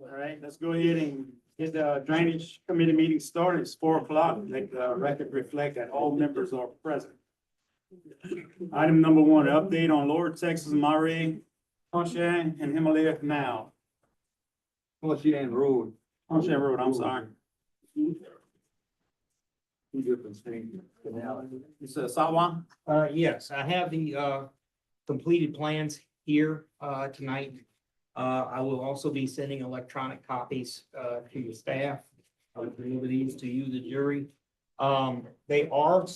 All right, let's go ahead and get the drainage committee meeting started. It's 4 o'clock. Let the record reflect that all members are present. Item number one, update on Lower Texas Mare, Ponchan, and Himalaya Canal. Ponchan Road. Ponchan Road, I'm sorry. Two different things. It's a Sawa? Yes, I have the, completed plans here, tonight. I will also be sending electronic copies, to your staff. I will deliver these to you, the jury. They are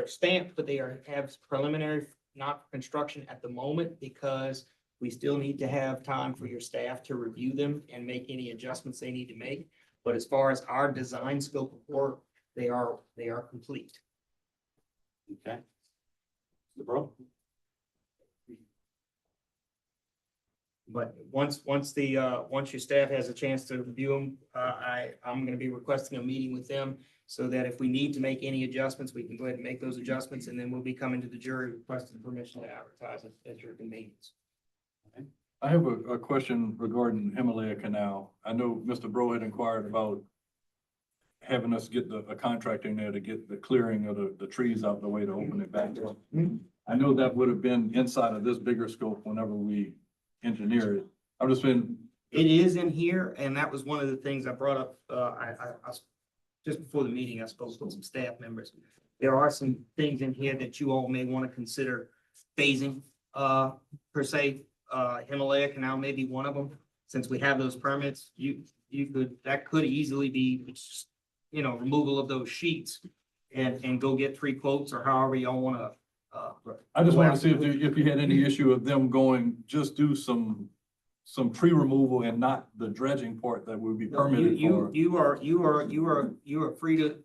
stamped, but they have preliminary, not construction at the moment, because we still need to have time for your staff to review them and make any adjustments they need to make. But as far as our design scope of work, they are complete. Okay. Mr. Bro? But once your staff has a chance to review them, I'm gonna be requesting a meeting with them so that if we need to make any adjustments, we can go ahead and make those adjustments, and then we'll be coming to the jury requesting permission to advertise it at your convenience. I have a question regarding Himalaya Canal. I know Mr. Bro had inquired about having us get a contract in there to get the clearing of the trees out the way to open it back up. I know that would have been inside of this bigger scope whenever we engineer it. I've just been. It is in here, and that was one of the things I brought up, just before the meeting, I spoke with some staff members. There are some things in here that you all may want to consider phasing, per se. Himalaya Canal may be one of them. Since we have those permits, that could easily be, removal of those sheets and go get 3 quotes or however y'all want to. I just want to see if you had any issue of them going, just do some tree removal and not the dredging part that would be permitted for. You are free to,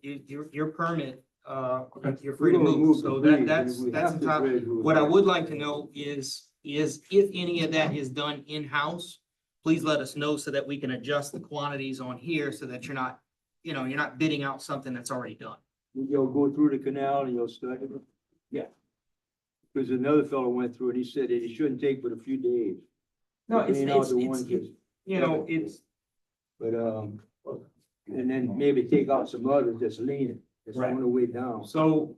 your permit, Okay. you're free to move. So that's entirely. What I would like to know is if any of that is done in-house, please let us know so that we can adjust the quantities on here so that you're not bidding out something that's already done. You'll go through the canal and you'll start. Yeah. Because another fellow went through and he said it shouldn't take but a few days. No, Clean out the ones that's- it's. But, and then maybe take out some others that's leaning, that's Right. on the way down. So,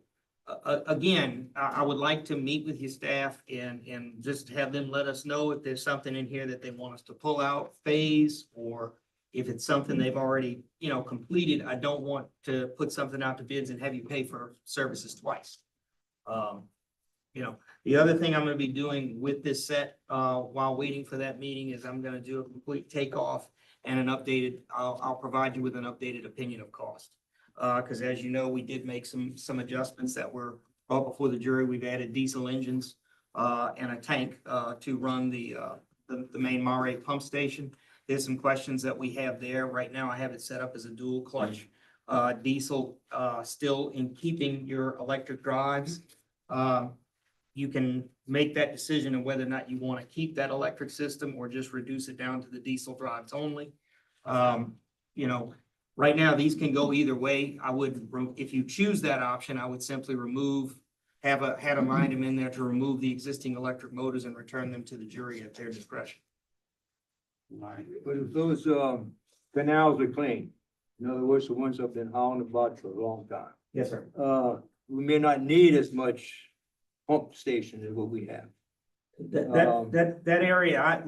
again, I would like to meet with your staff and just have them let us know if there's something in here that they want us to pull out, phase, or if it's something they've already, completed. I don't want to put something out to bids and have you pay for services twice. The other thing I'm gonna be doing with this set, while waiting for that meeting, is I'm gonna do a complete takeoff and an updated, I'll provide you with an updated opinion of cost. Because as you know, we did make some adjustments that were brought before the jury. We've added diesel engines, and a tank, to run the main Mare pump station. There's some questions that we have there. Right now, I have it set up as a dual clutch, diesel, still in keeping your electric drives. You can make that decision of whether or not you want to keep that electric system or just reduce it down to the diesel drives only. Right now, these can go either way. If you choose that option, I would simply had them write them in there to remove the existing electric motors and return them to the jury at their discretion. Right. But if those, canals are clean, in other words, the ones I've been hauling about for a long time, Yes, sir. we may not need as much pump station as what we have. That area,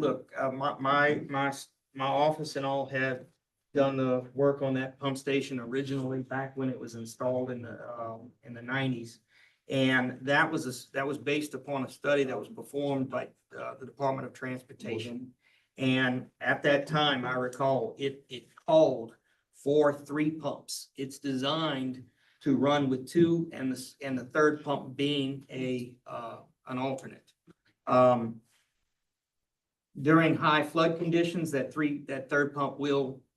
my office and all have done the work on that pump station originally back when it was installed in the 90s. And that was based upon a study that was performed by the Department of Transportation. And at that time, I recall it called for 3 pumps. It's designed to run with 2 and the third pump being an alternate. During high flood conditions, that third pump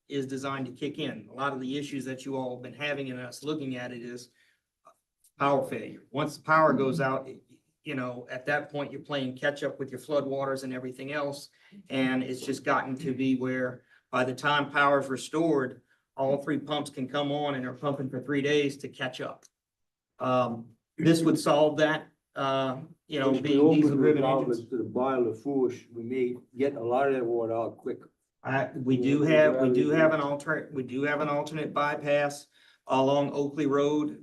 is designed to kick in. A lot of the issues that you all have been having and us looking at it is power failure. Once the power goes out, at that point, you're playing catch up with your flood waters and everything else. And it's just gotten to be where by the time power is restored, all 3 pumps can come on and are pumping for 3 days to catch up. This would solve that, being diesel driven engines. To the boiler force, we may get a lot of that water out quicker. we do have an alternate bypass along Oakley Road,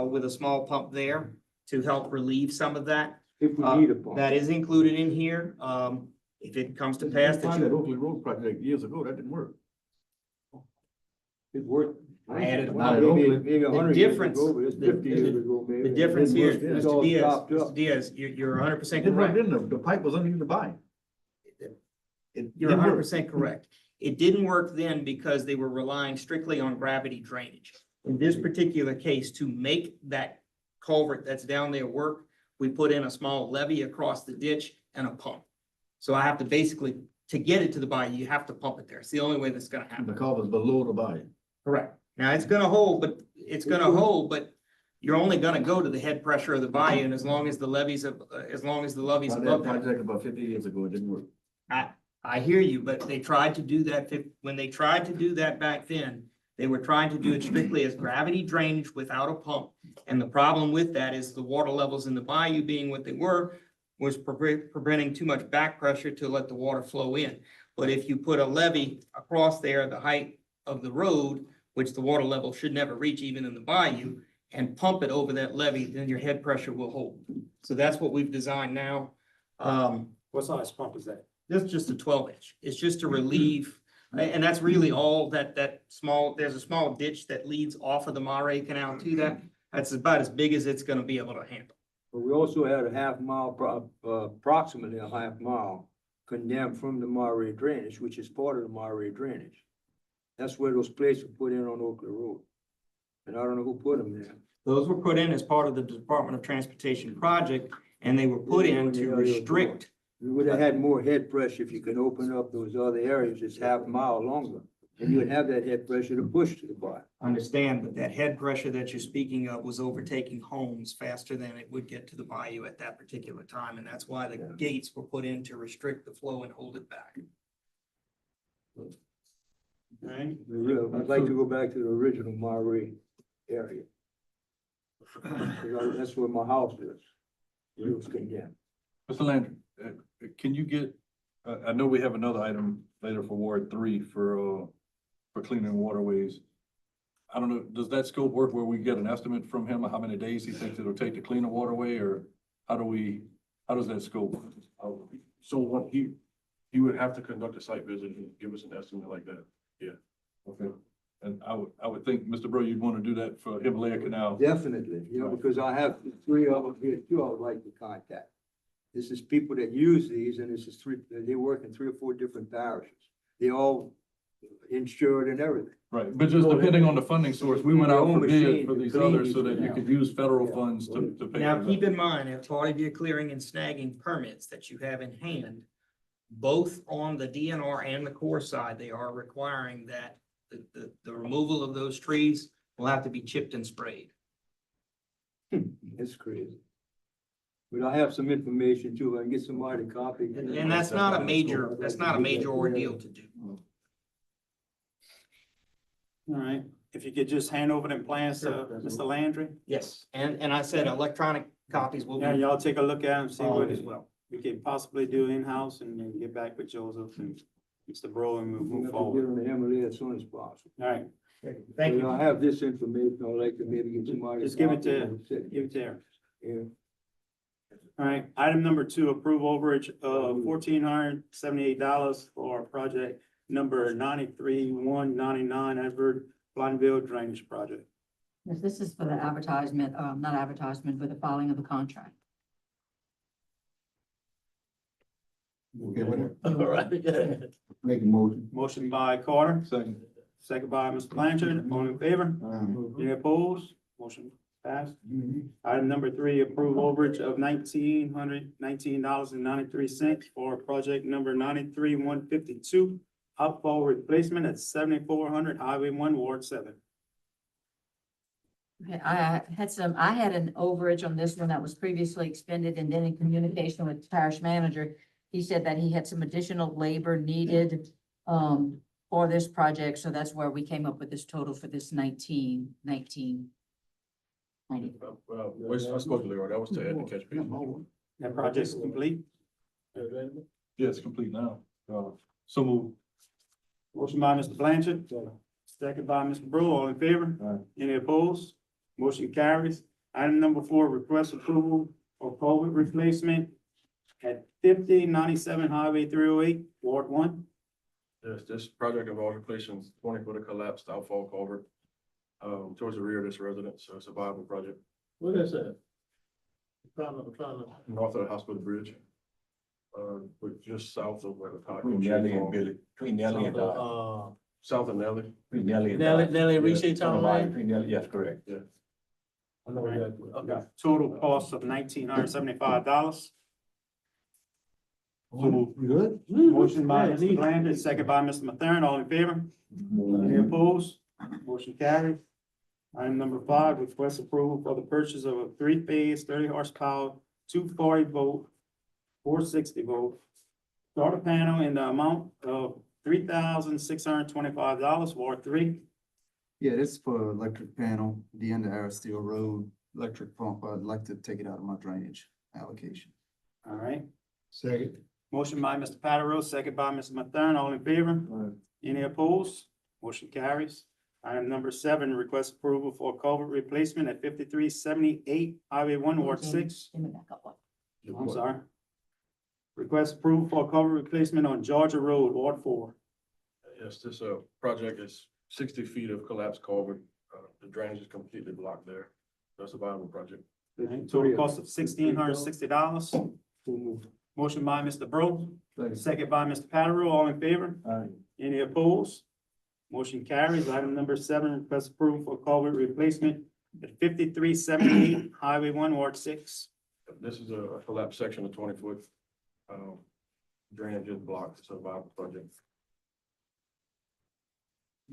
with a small pump there to help relieve some of that. If we need a pump. That is included in here. If it comes to pass that That you, Oakley Road project years ago, that didn't work. It worked. I added a Not pump. at Maybe 100 years difference- ago, but it's the- 50 years ago, maybe. the difference It here, didn't work. It's Mr. all Diaz, stopped Mr. up. Diaz, you're 100% It didn't work, correct. didn't it? The pipe was underneath the body. You're 100% correct. It didn't work then because they were relying strictly on gravity drainage. In this particular case, to make that culvert that's down there work, we put in a small levee across the ditch and a pump. So I have to basically, to get it to the bayou, you have to pump it there. It's the only way that's gonna The happen. culvert's below the body. Correct. Now, it's gonna hold, but you're only gonna go to the head pressure of the bayou, and as long as the levees, That above that. project about 50 years ago, it didn't work. I hear you, but they tried to do that, when they tried to do that back then, they were trying to do it strictly as gravity drainage without a pump. And the problem with that is the water levels in the bayou being what they were, was preventing too much back pressure to let the water flow in. But if you put a levee across there, the height of the road, which the water level should never reach even in the bayou, and pump it over that levee, then your head pressure will hold. So that's what we've designed now. What size pump is that? That's just a 12-inch. It's just to relieve, and that's really all that small, there's a small ditch that leads off of the Mare Canal to that. That's about as big as it's gonna be able to handle. But we also had a half mile, approximately a half mile condemned from the Mare drainage, which is part of the Mare drainage. That's where those plates were put in on Oakley Road. And I don't know who put them there. Those were put in as part of the Department of Transportation project, and they were put in to restrict. We would have had more head pressure if you could open up those other areas, just half a mile longer. And you would have that head pressure to push to the bottom. Understand, but that head pressure that you're speaking of was overtaking homes faster than it would get to the bayou at that particular time, and that's why the gates were put in to restrict the flow and hold it back. Right? I'd like to go back to the original Mare area. That's where my house is. It was condemned. Mr. Landry, can you get, I know we have another item later for Ward 3 for cleaning waterways. I don't know, does that scope work where we get an estimate from him of how many days he thinks it'll take to clean a waterway, or how does that scope? So what he would have to conduct a site visit and give us an estimate like that. Okay, and I would think, Mr. Bro, you'd want to do that for Himalaya Canal. Definitely, because I have three of them here, two I would like to contact. This is people that use these, and this is they work in 3 or 4 different parishes. They all insured and everything. Right, but just depending on the funding source, we went out for bid for Machine these to clean others so that you these could use federal Yeah. funds to pay. Now, for keep that. in mind, as part of your clearing and snagging permits that you have in hand, both on the DNR and the Corps side, they are requiring that the removal of those trees will have to be chipped and sprayed. It's crazy. But I have some information too. I can get somebody to copy. And that's not a major ordeal to do. All right, if you could just hand over them plans to Mr. Landry. Yes, and I said electronic copies will Yeah, be y'all take a look at them, see what as well. we could possibly do in-house and then get back with Joseph and Mr. Bro and we'll move Get forward. on the Himalaya as soon as possible. All right, Thank you. I have this information. I'd like to maybe get somebody. Just give it to- copy. give it to her. Yeah. All right, item number 2, approve overage of $1,478 for project number 93-199 Edward Blydenville Drainage Project. Yes, this is for the advertisement, not advertisement, but the filing of the contract. Okay, with it? All right. Make a motion. Motion by Carter, Second. second by Mr. Blanchard, all in favor? Any opposed? Motion passed. Item number 3, approve overage of $1,919.93 for project number 93-152 outfall replacement at 7400 Highway 1, Ward 7. Okay, I had an overage on this one that was previously expended, and then in communication with the parish manager, he said that he had some additional labor needed for this project, so that's where we came up with this total for this 1990. Well, I spoke to Leroy, that was to add the catch basin. That project's complete. Yeah, it's complete now. So move. Motion by Mr. Blanchard, second by Mr. Brew, all in favor? Any opposed? Motion carries. Item number 4, request approval of culvert replacement at 5097 Highway 308, Ward 1. Yes, this project involves replacing 20 foot of collapsed outfall culvert towards the rear of this residence, so it's a viable project. What is that? I'm trying to. North of the hospital bridge. But just south of where the. Between Nelly and Billy, between Nelly and, South of Nelly. between Nelly and. Nelly Yes, Reese Town Lane? Between Nelly, yes, correct. I know exactly. Okay. Total cost of $1,975. Good? Motion by Yeah, Mr. neat. Blanchard, second by Mr. Mathern, all in favor? Any opposed? Motion carried. Item number 5, request approval for the purchase of a 3-phase, 30 horsepower, 240 volt, 460 volt starter panel in the amount of $3,625, Ward 3. Yeah, this is for electric panel, the end of our Steel Road, electric pump. I'd like to take it out of my drainage allocation. All right. Second. Motion by Mr. Patterson, second by Mr. Mathern, all in favor? Any opposed? Motion carries. Item number 7, request approval for culvert replacement at 5378 Highway 1, Ward 6. Let me back up one. I'm sorry. Request approval for culvert replacement on Georgia Road, Ward 4. Yes, this project is 60 feet of collapsed culvert. The drainage is completely blocked there. That's a viable project. Total cost of $1,660. Motion by Mr. Bro, second by Mr. Patterson, all in favor? Any opposed? Motion carries. Item number 7, request approval for culvert replacement at 5378 Highway 1, Ward 6. This is a collapsed section of 20 foot. Drainage is blocked. It's a viable project.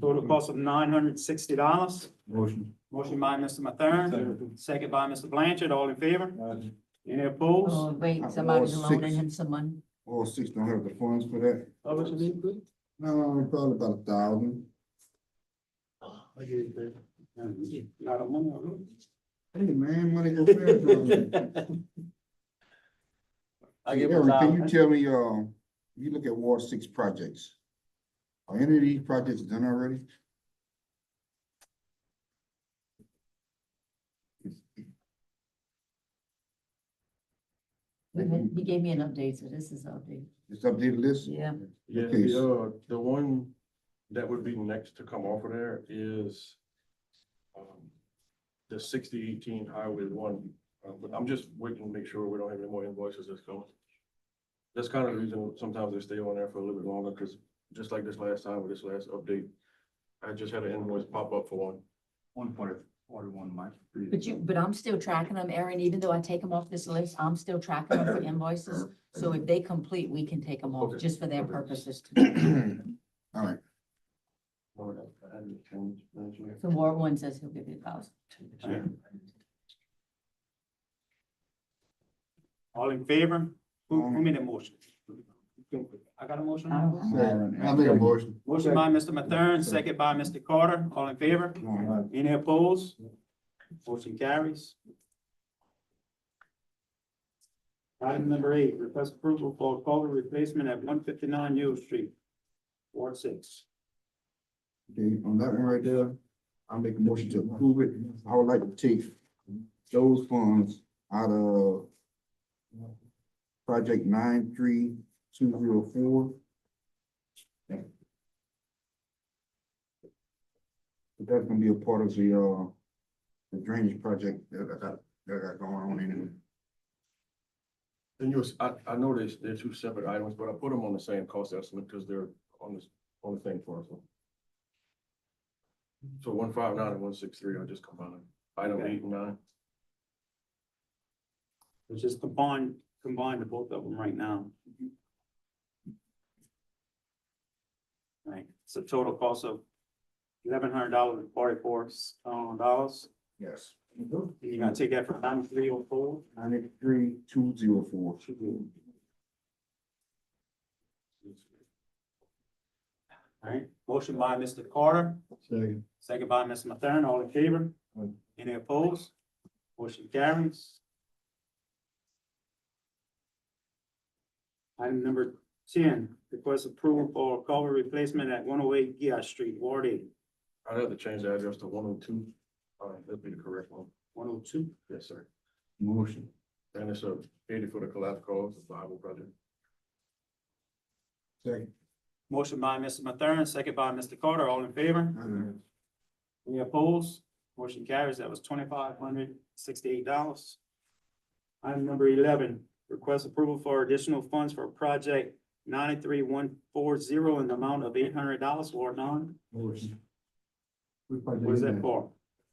Total cost of $960. Motion. Motion by Mr. Mathern, second by Mr. Blanchard, all in favor? Any opposed? Oh, wait, I'm somebody's all loaning six. him some money. All 6 don't have the funds for that? How much you need, please? No, probably about 1,000. I get it, baby. Not a money. Hey, man, money go fast. I give Aaron, can you $1,000. tell me, you look at Ward 6 projects. Are any of these projects done already? He gave me an update, so this is update. It's updated list? Yeah. Yeah, Okay. the one that would be next to come off of there is the 6018 Highway 1. But I'm just waiting to make sure we don't have any more invoices that's coming. That's kind of the reason sometimes they stay on there for a little bit longer, because just like this last time with this last update, I just had an invoice pop up for one. 141 might. But I'm still tracking them, Aaron, even though I take them off this list, I'm still tracking them for invoices. So if they complete, we can take them off Okay. just for their purposes. too. All right. So Ward 1 says he'll give you 1,000. All in favor? Who made a motion? I got a motion? I don't- Second. I make a motion. Motion by Mr. Mathern, second by Mr. Carter, all in favor? All right. Any opposed? Motion carries. Item number 8, request approval for culvert replacement at 159 Yule Street, Ward 6. Okay, on that one right there, I'll make a motion to approve it. I would like to take those funds out of project 93204. That's gonna be a part of the drainage project that I got going on anyway. And I know they're two separate items, but I put them on the same cost estimate because they're on the same parcel. So 159 and 163 are just combined. Item Okay. 8 and 9. Let's just combine the both of them right now. Right, it's a total cost of $1,100.44. Yes. And you're gonna take that from 9304? 93204. All right, motion by Mr. Carter, Second. second by Mr. Mathern, all in favor? Aye. Any opposed? Motion carries. Item number 10, request approval for culvert replacement at 108 Giat Street, Ward 8. I'd have to change the address to 102. That'd be the correct one. 102. Yes, sir. Motion. And it's a 80 for the collapse cause, the Bible project. Second. Motion by Mr. Mathern, second by Mr. Carter, all in favor? Any opposed? Motion carries. That was $2,568. Item number 11, request approval for additional funds for project 93140 in the amount of $800, Ward 9. Motion. What is that for?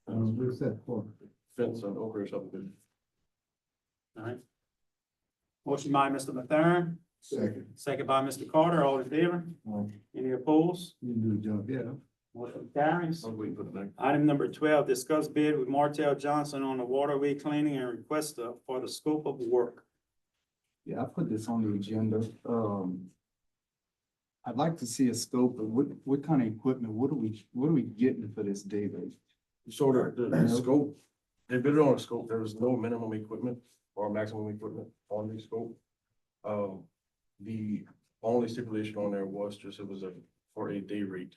What's that for? Fence on Oak Ridge subdivision. All right. Motion by Mr. Mathern, Second. second by Mr. Carter, all in favor? Any opposed? You do the job, yeah. Motion carries. I was waiting for the next. Item number 12, discuss bid with Martell Johnson on the waterway cleaning and request for the scope of work. Yeah, I put this on the agenda. I'd like to see a scope of what kind of equipment, what are we getting for this day rate? So the scope, they bid it on a scope, there was no minimum equipment or maximum equipment on the scope. The only stipulation on there was just, it was for a day rate.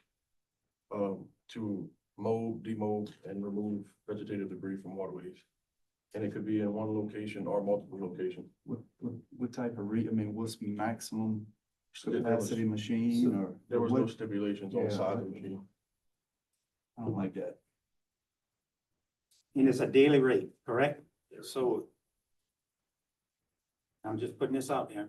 To mow, demow, and remove vegetative debris from waterways. And it could be in one location or multiple locations. What type of I mean, what's maximum There was- capacity machine or? There was no what- stipulations on the Yeah, side of the machine. I don't like that. And it's a daily rate, correct? So I'm just putting this out there.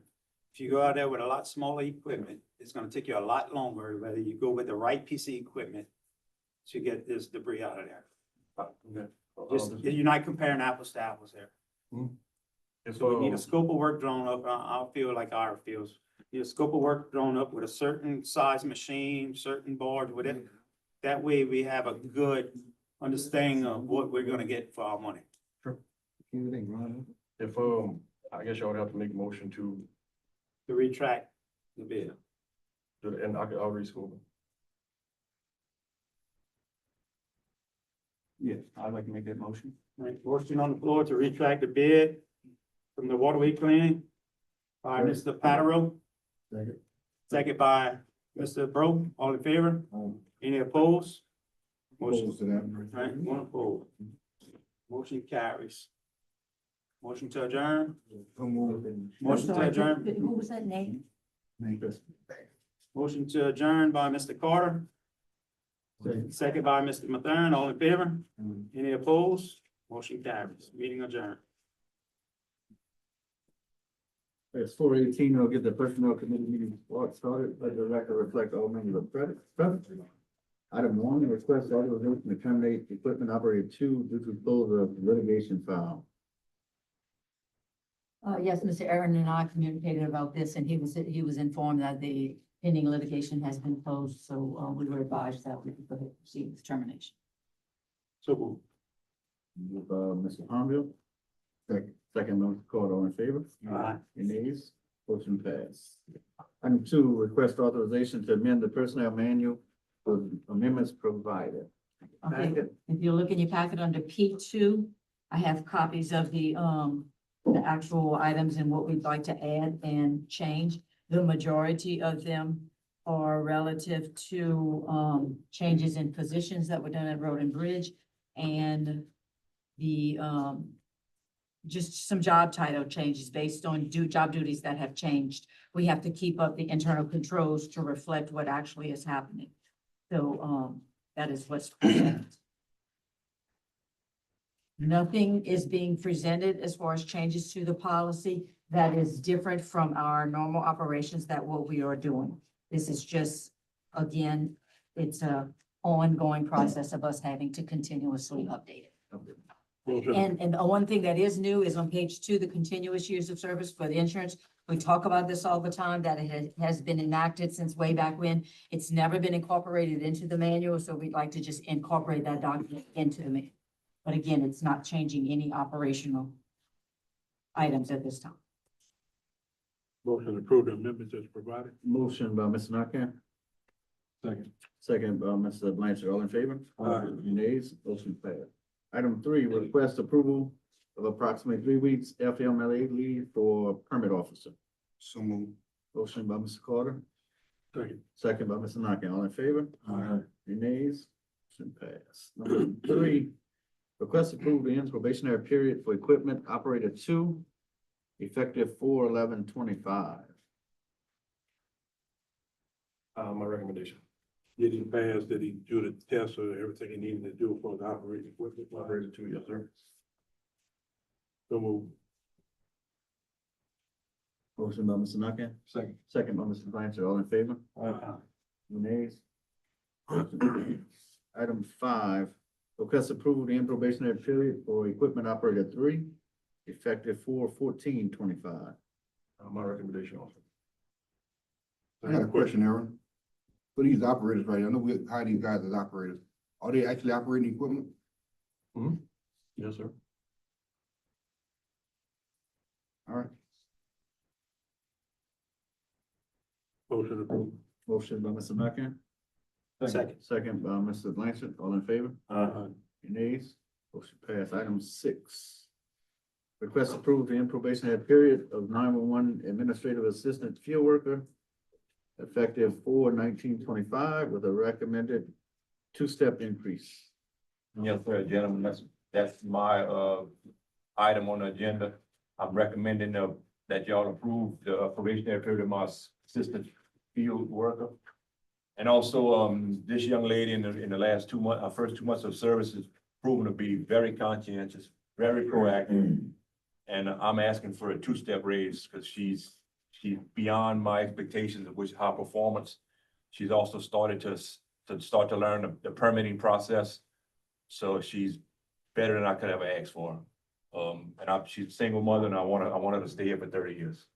If you go out there with a lot smaller equipment, it's gonna take you a lot longer, whether you go with the right piece of equipment to get this debris out of there. Okay. Just, you're not comparing apples to apples here. If, So we need a scope of work drawn up. I feel like our feels. Need a scope of work drawn up with a certain size machine, certain board, whatever. That way we have a good understanding of what we're gonna get for our money. Anything, Ron? if, I guess y'all would have to make a motion to, Retract the bid. and I'll rescope it. Yeah, I'd like to make that motion. Right, motion on the floor to retract the bid from the waterway cleaning by Mr. Patero, Second. second by Mr. Bro. All in favor? Any opposed? Motion, Opposed to that. right, one opposed. Motion carries. Motion to adjourn. Motion to Sorry, adjourn. who was that name? Motion to adjourn by Mr. Carter, second by Mr. Mathern. All in favor? Any opposed? Motion carries. Meeting adjourned. It's 4:18. I'll get the personnel committee meeting started. Let the record reflect all members of present. Item 1, request authorization to terminate equipment operator 2 due to close of litigation file. Yes, Mr. Aaron and I communicated about this, and he was informed that the pending litigation has been closed, so, we were advised that we could go ahead and proceed with termination. So Move, Mr. Palmville. Second, Mr. Carter, all in favor? Aye. Any nays? Motion passed. Item 2, request authorization to amend the personnel manual for amendments provided. Okay, if you look in your packet under P2, I have copies of the actual items and what we'd like to add and change. The majority of them are relative to, changes in positions that were done at Road and Bridge and the, just some job title changes based on job duties that have changed. We have to keep up the internal controls to reflect what actually is happening. So, that is what's presented. Nothing is being presented as far as changes to the policy that is different from our normal operations that what we are doing. This is just, again, it's a ongoing process of us having to continuously update it. And the one thing that is new is on page 2, the continuous years of service for the insurance. We talk about this all the time, that it has been enacted since way back when. It's never been incorporated into the manual, so we'd like to just incorporate that document into the manual. But again, it's not changing any operational items at this time. Motion to approve the amendments as provided. Motion by Mr. Narcan, Second. second by Mr. Blanchard, all in favor? Aye. Any nays? Motion passed. Item 3, request approval of approximately 3 weeks FMLA leave for permit officer. So move. Motion by Mr. Carter, Second. second by Mr. Nakane. All in favor? Any nays? Motion passed. Number 3, request approval to end probationary period for equipment operator 2, effective 4/11/25. My recommendation. Did he pass, did he do the test or everything he needed to do for the operating equipment? Operator 2, yes, sir. So move. Motion by Mr. Nakane, Second. second by Mr. Blanchard. All in favor? Any nays? Item 5, request approval to end probationary period for equipment operator 3, effective 4/14/25. My recommendation also. I got a question, Aaron. For these operators, right, I know we hire these guys as operators. Are they actually operating equipment? Yes, sir. All right. Motion approved. Motion by Mr. Nakane, Second. second by Mr. Blanchard. All in favor? Any nays? Motion passed. Item 6. Request approval to end probationary period of 911 administrative assistant field worker, effective 4/19/25 with a recommended 2-step increase. Yes, sir, gentlemen, that's my, item on the agenda. I'm recommending, that y'all approve the probationary period of my assistant field worker. And also, this young lady in the last 2 months, our first 2 months of service has proven to be very conscientious, very proactive. And I'm asking for a 2-step raise because she's beyond my expectations of which her performance. She's also started to learn the permitting process. So she's better than I could ever ask for. She's a single mother and I want her to stay here for 30 years.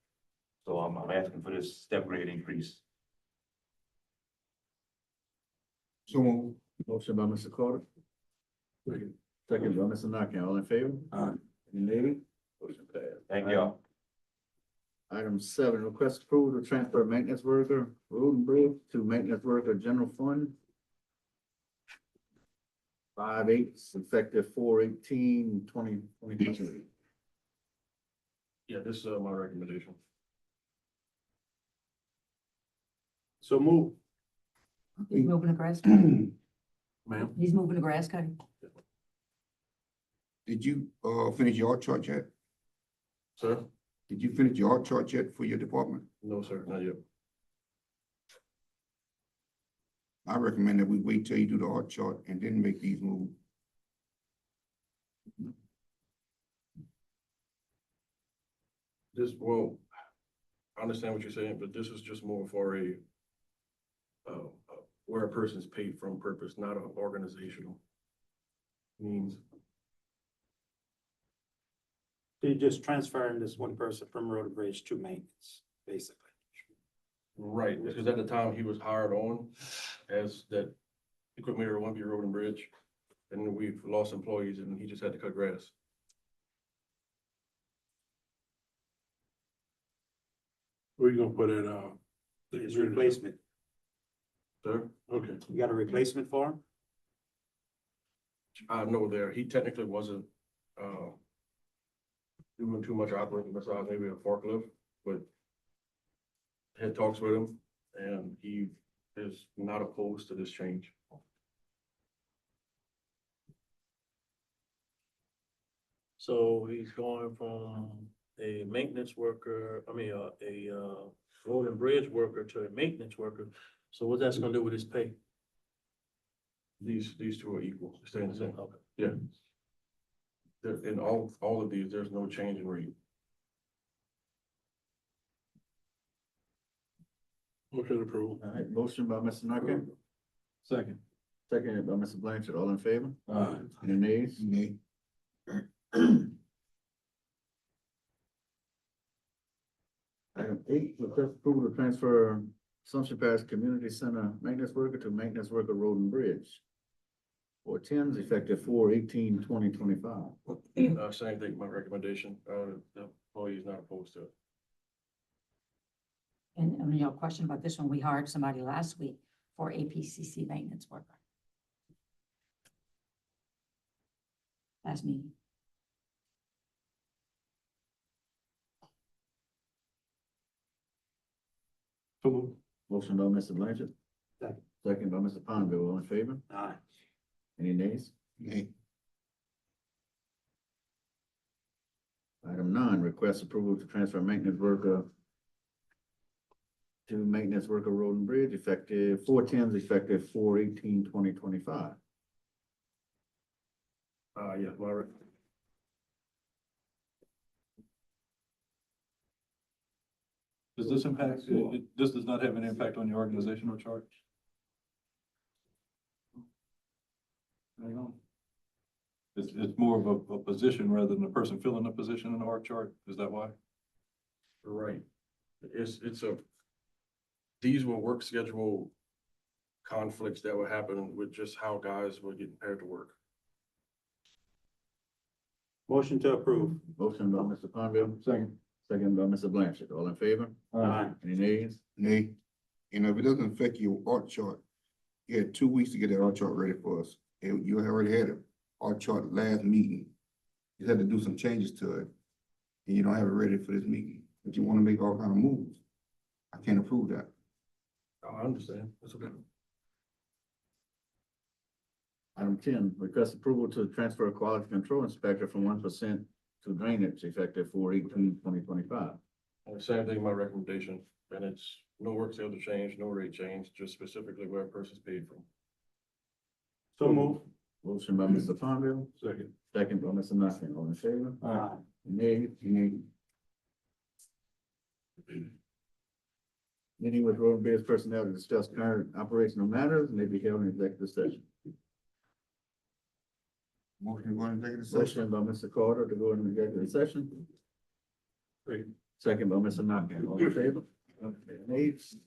So I'm asking for this step grade increase. So moved. Motion by Mr. Carter. Second by Mr. Nakane. All in favor? Any nays? Motion passed. Thank y'all. Item 7, request approval to transfer maintenance worker, road and bridge to maintenance worker general fund. 5/8, effective 4/18/2022. Yeah, this is my recommendation. So move. He's moving the grass. Ma'am? He's moving the grass cutting. Did you, finish your chart yet? Sir? Did you finish your chart yet for your department? No, sir, not yet. I recommend that we wait till you do the art chart and then make these moves. Well, I understand what you're saying, but this is just more for where a person's paid from purpose, not an organizational means. So you're just transferring this one person from road and bridge to maintenance, basically. Right, because at the time he was hired on as that equipment area 1B road and bridge. And we've lost employees and he just had to cut grass. Where you gonna put it, His replacement. Sir? Okay. You got a replacement for him? I know there, he technically wasn't, doing too much operating besides maybe a forklift, but had talks with him and he is not opposed to this change. So he's going from a maintenance worker, road and bridge worker to a maintenance worker. So what that's gonna do with his pay? These two are equal, staying the same. Okay. Yeah. In all of these, there's no change in rate. Motion approved. All right, motion by Mr. Nakane, Second. seconded by Mr. Blanchard. All in favor? Any nays? Nay. Item 8, request approval to transfer Assumption Parish Community Center maintenance worker to maintenance worker road and bridge. 4/10s, effective 4/18/2025. Same thing, my recommendation, the employee is not opposed to it. And your question about this one, we hired somebody last week for APCC maintenance worker. Last meeting. Motion by Mr. Blanchard. Second. Second by Mr. Ponder, all in favor? Aye. Any nays? Nay. Item 9, request approval to transfer maintenance worker to maintenance worker road and bridge effective 4/10, effective 4/18/2025. Yeah, my, Does this impact, this does not have an impact on your organizational chart? Hang on. It's more of a position rather than a person filling a position in the org chart, is that why? right. It's a, these were work schedule conflicts that would happen with just how guys were getting paired to work. Motion to approve. Motion by Mr. Ponder, Second. second by Mr. Blanchard, all in favor? Aye. Any nays? Nay. You know, if it doesn't affect your art chart, you had 2 weeks to get that art chart ready for us. You already had an art chart last meeting. You had to do some changes to it. And you don't have it ready for this meeting. But you want to make all kind of moves. I can't approve that. Oh, I understand. That's okay. Item 10, request approval to transfer quality control inspector from 1% to drainage effective 4/18/2025. Same thing, my recommendation, and it's no work schedule change, no rate change, just specifically where a person's paid from. So move. Motion by Mr. Ponder, Second. second by Mr. Knocking, all in favor? Aye. Nay, nay. Meeting with road and bridge personnel to discuss current operational matters and they be held in executive session. Motion to go into executive session. Motion by Mr. Carter to go into executive session. Second by Mr. Knocking, all in favor? Nays?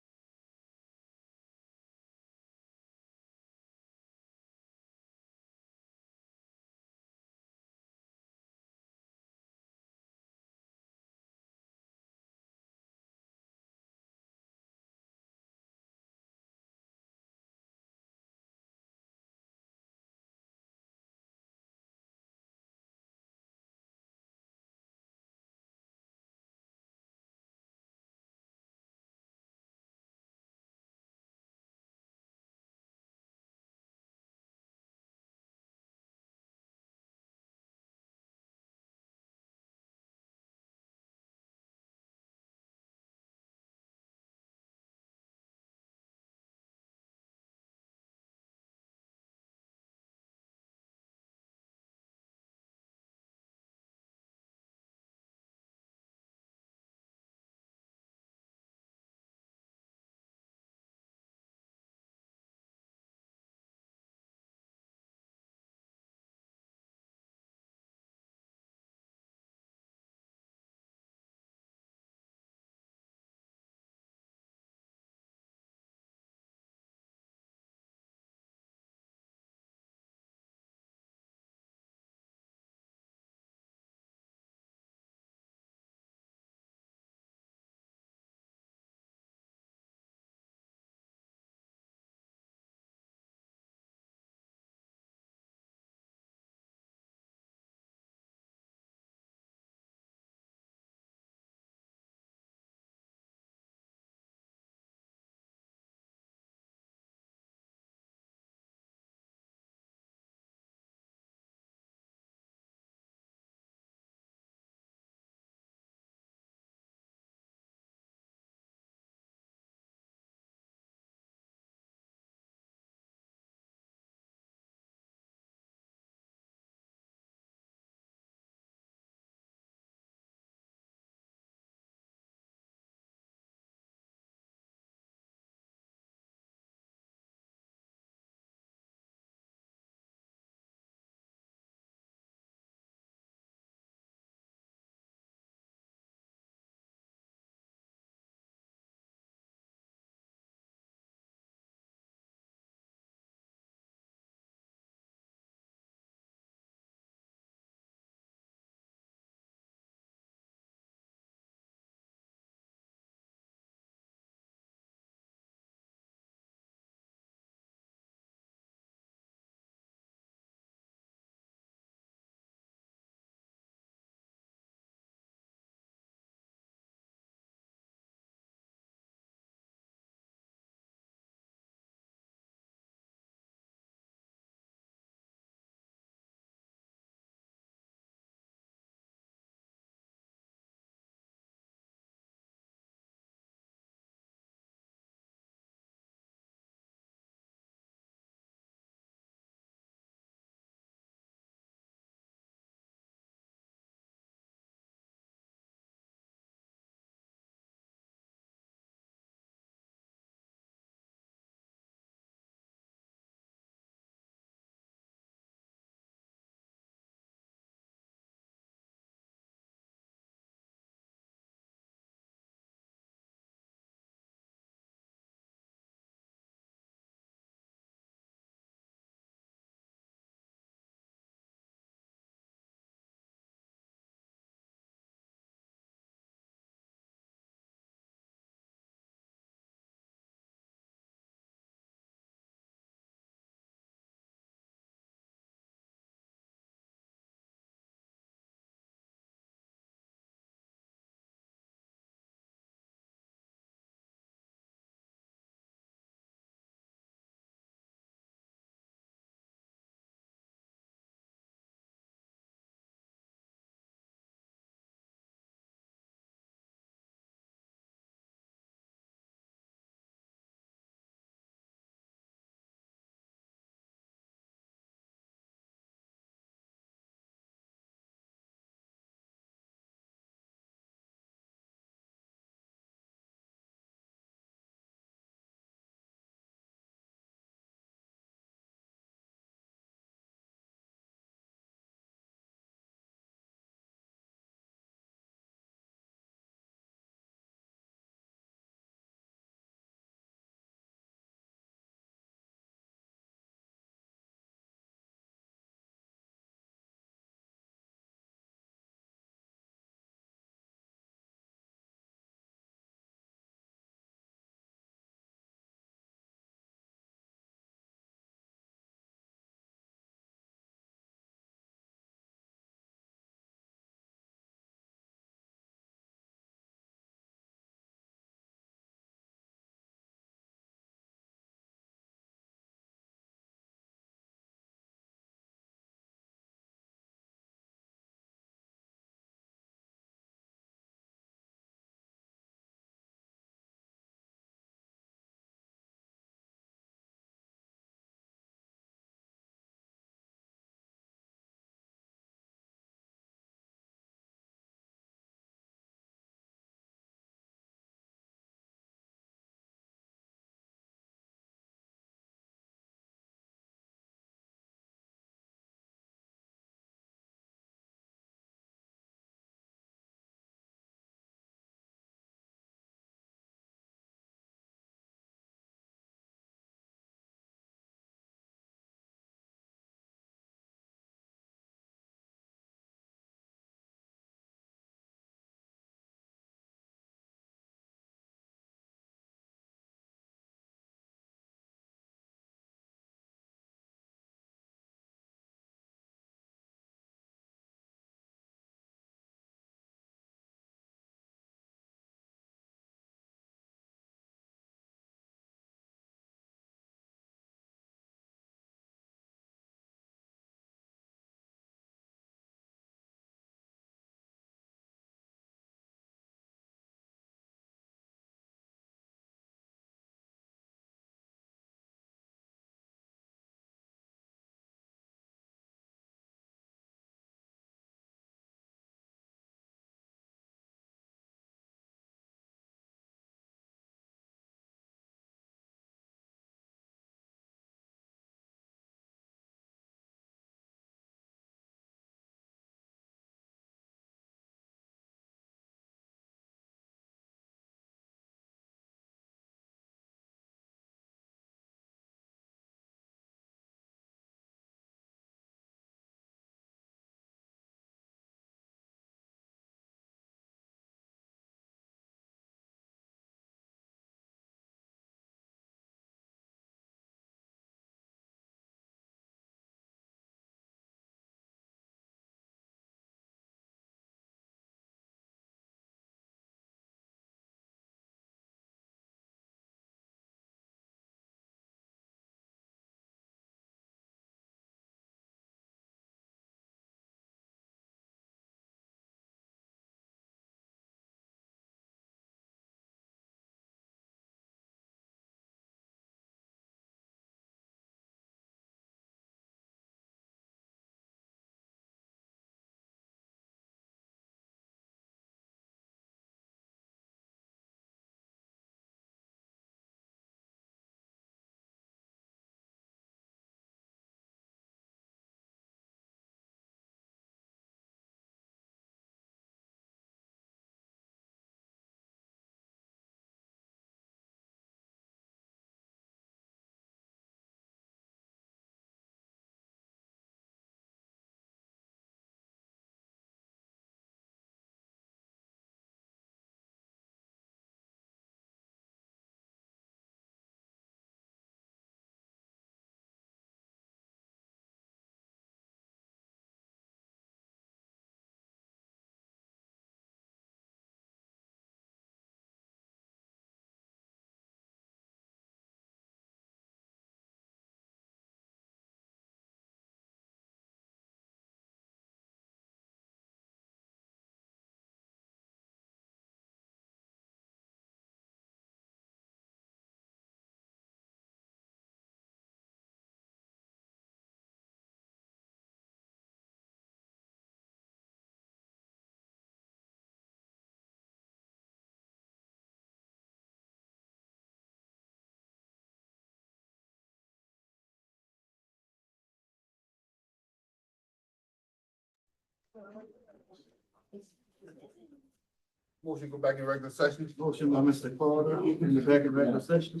Motion go back in regular session. Motion by Mr. Carter, in the back of regular session.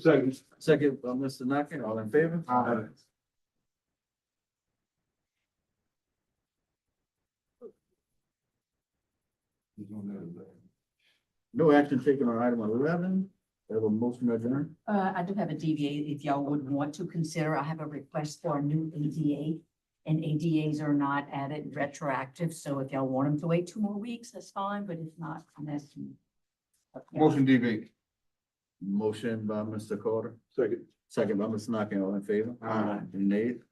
Second by Mr. Knocking, all in favor? Aye. No action taken on item 11. Have a motion adjourned. I do have a DVA if y'all would want to consider. I have a request for a new ADA. And ADAs are not added retroactive, so if y'all want them to wait 2 more weeks, that's fine, but if not, I'm asking. Motion DB. Motion by Mr. Carter, Second. second by Mr. Knocking, all in favor? Aye. Any nays?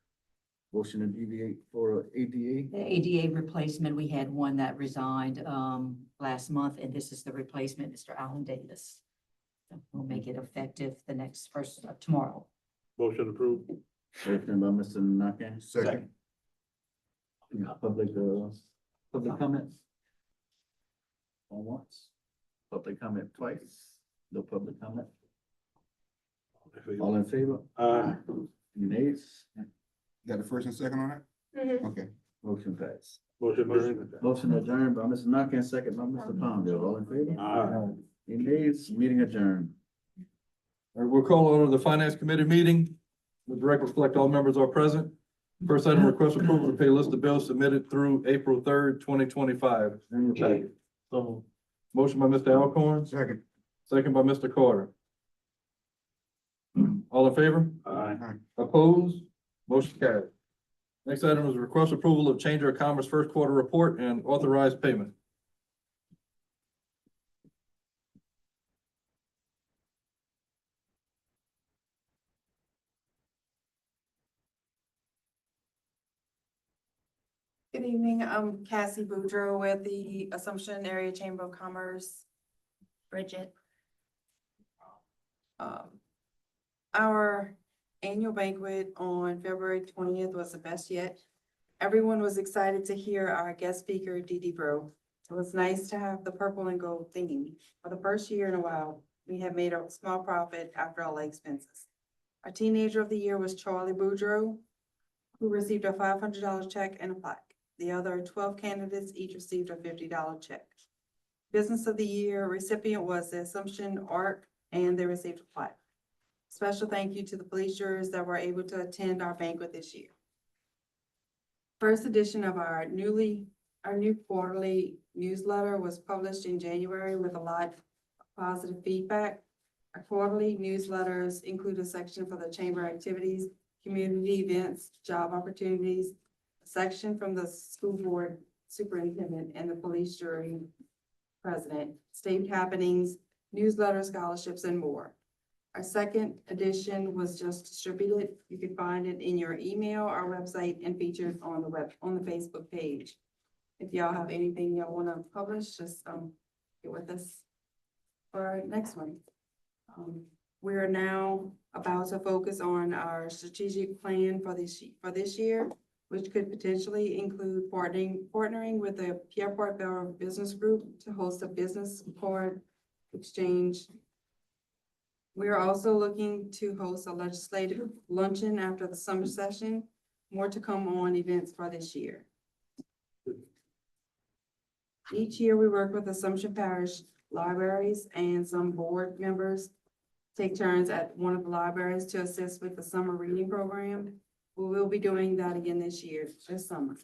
Motion to deviate for ADA. The ADA replacement, we had one that resigned last month, and this is the replacement, Mr. Alan Davis. So we'll make it effective the next first, tomorrow. Motion approved. Motion by Mr. Knocking. Second. Public comment? On once? Public comment twice? No public comment? All in favor? Any nays? Got the first and second on that? Okay. Motion passed. Motion adjourned. Motion adjourned by Mr. Knocking, second by Mr. Palmdale. All in favor? Any nays? Meeting adjourned. All right, we'll call order the Finance Committee meeting. The record reflect all members are present. First item, request approval to pay list of bills submitted through April 3rd, 2025. So, Motion by Mr. Alcorn, Second. second by Mr. Carter. All in favor? Aye. Opposed? Motion carried. Next item is request approval of Chamber of Commerce first quarter report and authorized payment. Good evening, I'm Cassie Boudreau with the Assumption Area Chamber of Commerce. Bridget. Our annual banquet on February 20th was the best yet. Everyone was excited to hear our guest speaker, Dee Dee Bro. It was nice to have the purple and gold theme. For the first year in a while, we have made a small profit after all the expenses. Our teenager of the year was Charlie Boudreau, who received a $500 check and a plaque. The other 12 candidates each received a $50 check. Business of the year recipient was the Assumption Arc, and they received a plaque. Special thank you to the police jurors that were able to attend our banquet this year. First edition of our new quarterly newsletter was published in January with a lot of positive feedback. Our quarterly newsletters include a section for the chamber activities, community events, job opportunities, a section from the school board superintendent and the police jury president, state happenings, newsletter scholarships, and more. Our second edition was just distributed. You can find it in your email, our website, and featured on the Facebook page. If y'all have anything y'all want to publish, just get with us for our next one. We are now about to focus on our strategic plan for this year, which could potentially include partnering with the Pierreport Belleville Business Group to host a business card exchange. We are also looking to host a legislative luncheon after the summer session. More to come on events for this year. Each year, we work with Assumption Parish libraries, and some board members take turns at one of the libraries to assist with the summer reading program. We will be doing that again this summer.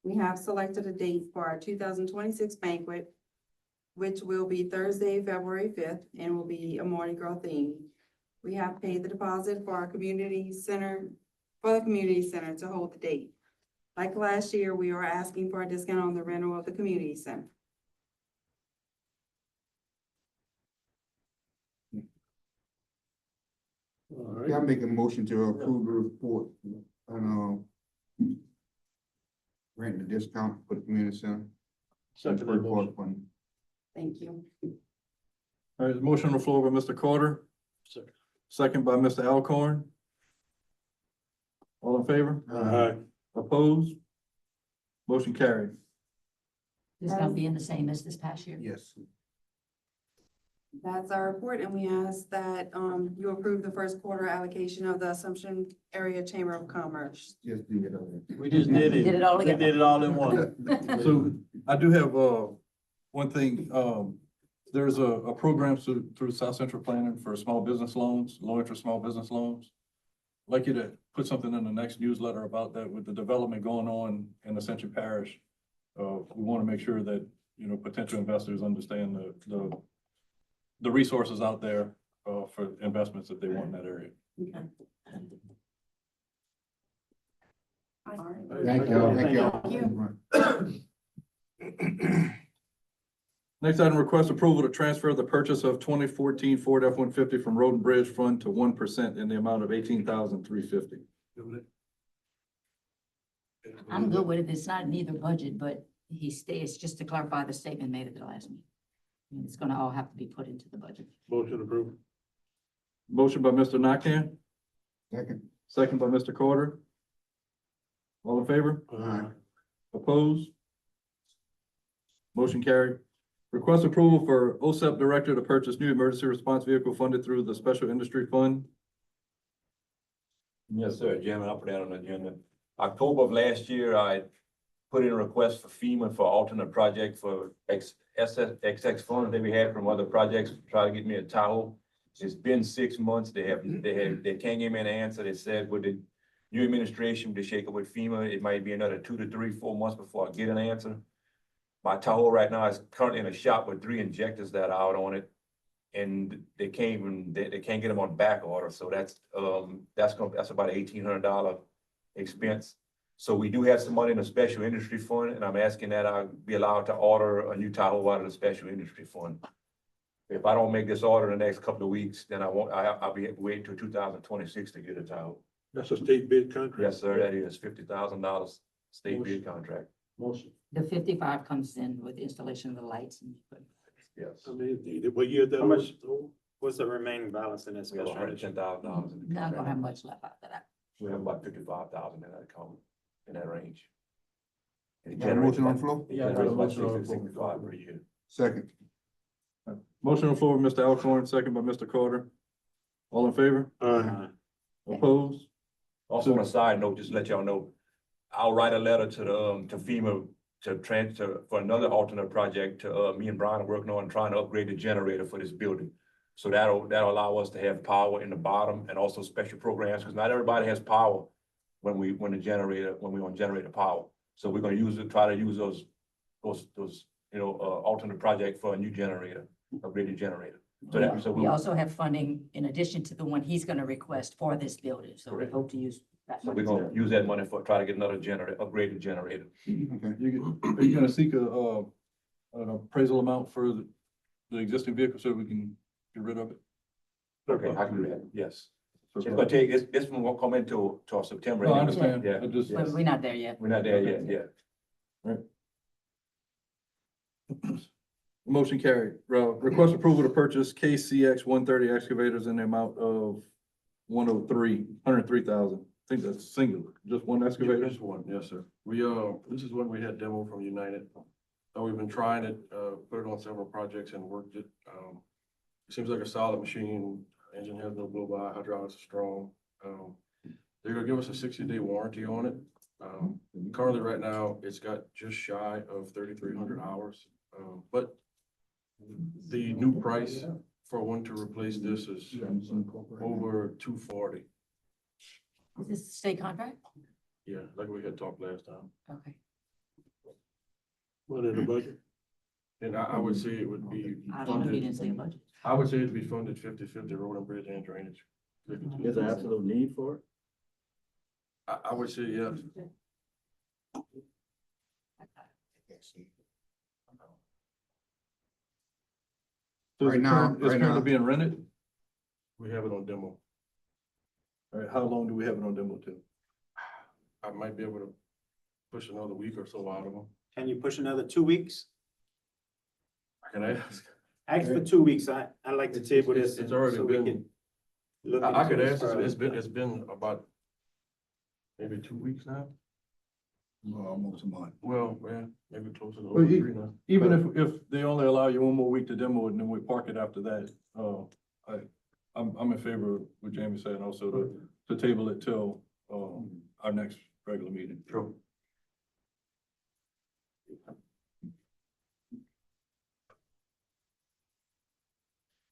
We have selected a date for our 2026 banquet, which will be Thursday, February 5th, and will be a Mardi Gras theme. We have paid the deposit for the community center to hold the date. Like last year, we are asking for a discount on the rental of the community center. Yeah, I make a motion to approve the report and, grant the discount for the community center. second Third quarter motion. fund. Thank you. All right, there's a motion on the floor by Mr. Carter, Second. second by Mr. Alcorn. All in favor? Aye. Opposed? Motion carried. It's gonna be in the same as this past year. Yes. That's our report, and we ask that, you approve the first quarter allocation of the Assumption Area Chamber of Commerce. Just do it all. We just did We it. did it all We together. did it all in one. So I do have, one thing, there's a program through South Central Planning for small business loans, low interest small business loans. I'd like you to put something in the next newsletter about that with the development going on in Ascension Parish. We want to make sure that, you know, potential investors understand the resources out there, for investments that they want in that area. Thank y'all, thank y'all. Thank you. Next item, request approval to transfer the purchase of 2014 Ford F-150 from Road and Bridge Fund to 1% in the amount of $18,350. I'm good with it. It's not in either budget, but he stays, just to clarify the statement made at the last meeting. I mean, it's gonna all have to be put into the budget. Motion approved. Motion by Mr. Nakam, Second. second by Mr. Carter. All in favor? Opposed? Motion carried. Request approval for OSEP Director to purchase new emergency response vehicle funded through the Special Industry Fund. Yes, sir, Chairman, I'll put that on the agenda. October of last year, I put in a request for FEMA for alternate project for XX funds that we had from other projects, to try to get me a Tahoe. It's been 6 months. They can't give me an answer. They said with the new administration, to shake up with FEMA, it might be another 2 to 3, 4 months before I get an answer. My Tahoe right now is currently in a shop with 3 injectors that are out on it. And they can't get them on back order. So that's about $1,800 expense. So we do have some money in the Special Industry Fund, and I'm asking that I be allowed to order a new Tahoe out of the Special Industry Fund. If I don't make this order in the next couple of weeks, then I'll be waiting till 2026 to get a Tahoe. That's a state bid contract. Yes, sir, that is $50,000 state bid contract. Motion. The 55 comes in with the installation of the lights and. Yes. I mean, what year that How much- was? What's the remaining balance in this We have special? $110,000 in the Not gonna have contract. much left after that. We have about 55,000 in that account, in that range. And it Got a generates motion on the about- floor? it Yeah, I got a generates about motion on the 60 floor. 65 per year. Second. Motion on the floor, by Mr. Alcorn, second by Mr. Carter. All in favor? Opposed? Also, on a side note, just to let y'all know, I'll write a letter to to FEMA to transfer for another alternate project to, me and Brian are working on trying to upgrade the generator for this building. So that'll allow us to have power in the bottom and also special programs, because not everybody has power when we on generator power. So we're gonna try to use those, alternate project for a new generator, upgraded generator. So We also have funding in addition to the one he's gonna request for this building, so we Correct. hope to use that. So we're gonna use that money try to get another upgraded generator. Okay. Are you gonna seek an appraisal amount for the existing vehicle so we can get rid of it? Okay, I can do that, yes. So- It's gonna take, this one won't come into September. No, I anyway. understand. Yeah. I just, But we're not there yet. We're not there yet. motion carried. Request approval to purchase KCX 130 excavators in the amount of 103,000. I think that's singular, just one excavator. Just one, yes, sir. This is one we had demo from United. We've been trying it, put it on several projects and worked it. It seems like a solid machine. Engine has no blow by, hydraulics are strong. They're gonna give us a 60-day warranty on it. Currently, right now, it's got just shy of 3,300 hours. But the new price for one to replace this is over 240. Is this a state contract? Yeah, like we had talked last time. Okay. What in the budget? And I would say it would be I don't know, he didn't say a budget. I would say it'd be funded 50/50 road and bridge and drainage. There's an absolute need for it? I would say yes. So is Right it now- it's right currently now- being rented? We have it on demo. All right, how long do we have it on demo till? I might be able to push another week or so out of them. Can you push another 2 weeks? I can ask. Ask for 2 weeks. I'd like to table this. It's already so we been- can look I into could this ask, further. it's been about maybe 2 weeks now. Well, almost a month. Well, yeah, maybe closer to Well, three now. Even if they only allow you one more week to demo it and then we park it after that, I'm in favor of what Jamie said also to table it till, our next regular meeting. Sure.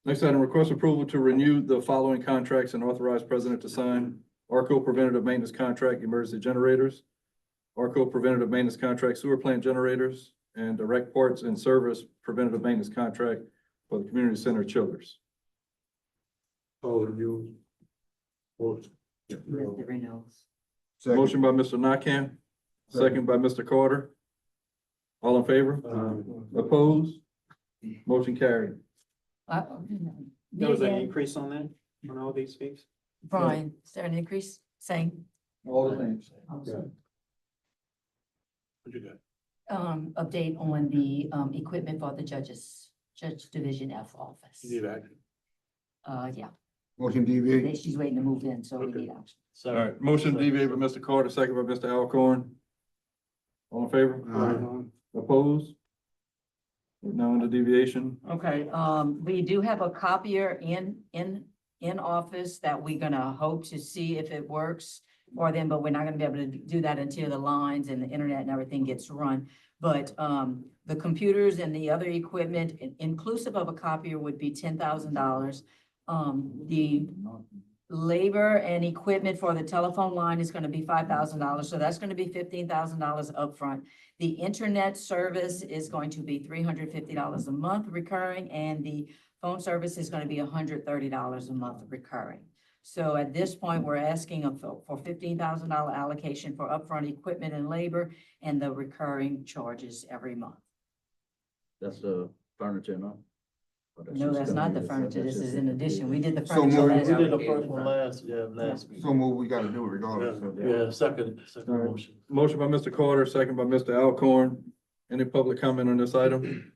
Next item, request approval to renew the following contracts and authorize president to sign. ARCO preventative maintenance contract, emergency generators. ARCO preventative maintenance contract, sewer plant generators, and direct parts and service preventative maintenance contract for the community center chillers. All reviews. Move the renewals. Second. Motion by Mr. Nakam, second by Mr. Carter. All in favor? Opposed? Motion carried. There was an increase on that, on all these fees? Brian, is there an increase? Same? All the things. What you got? Update on the, equipment for the Judge Division F office. You need action. Yeah, Motion DV. she's waiting to move in, so we Okay. need action. All right, motion deviated by Mr. Carter, second by Mr. Alcorn. All in favor? Opposed? Now under deviation. Okay, we do have a copier in office that we're gonna hope to see if it works for them, but we're not gonna be able to do that until the lines and the internet and everything gets run. But, the computers and the other equipment, inclusive of a copier, would be $10,000. The labor and equipment for the telephone line is gonna be $5,000, so that's gonna be $15,000 upfront. The internet service is going to be $350 a month recurring, and the phone service is gonna be $130 a month recurring. So at this point, we're asking for $15,000 allocation for upfront equipment and labor and the recurring charges every month. That's the furniture, no? No, that's not the furniture. This is in addition. We did the So furniture moved. last We did the week. first one last week. So move, we gotta do it regardless. of- Yeah, second All right. motion. Motion by Mr. Carter, second by Mr. Alcorn. Any public comment on this item?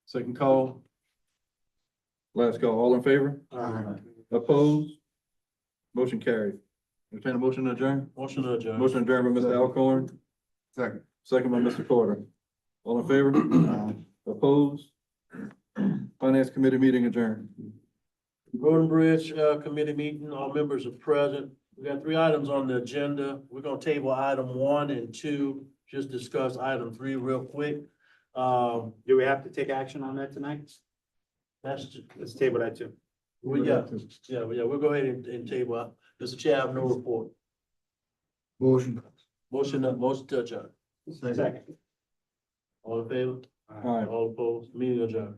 Second call. Last call, all in favor? Opposed? Motion carried. Entertain a motion to adjourn? Motion to adjourn. Motion adjourned by Mr. Alcorn, Second. second by Mr. Carter. All in favor? Opposed? Finance Committee meeting adjourned. Road and Bridge, committee meeting, all members are present. We got 3 items on the agenda. We're gonna table item 1 and 2, just discuss item 3 real quick. Do we have to take action on that tonight? That's, Let's table that too. we'll go ahead and table. Mr. Chair, I have no report. Motion. Motion to adjourn. Second. All in favor? All right. All opposed? Meeting adjourned.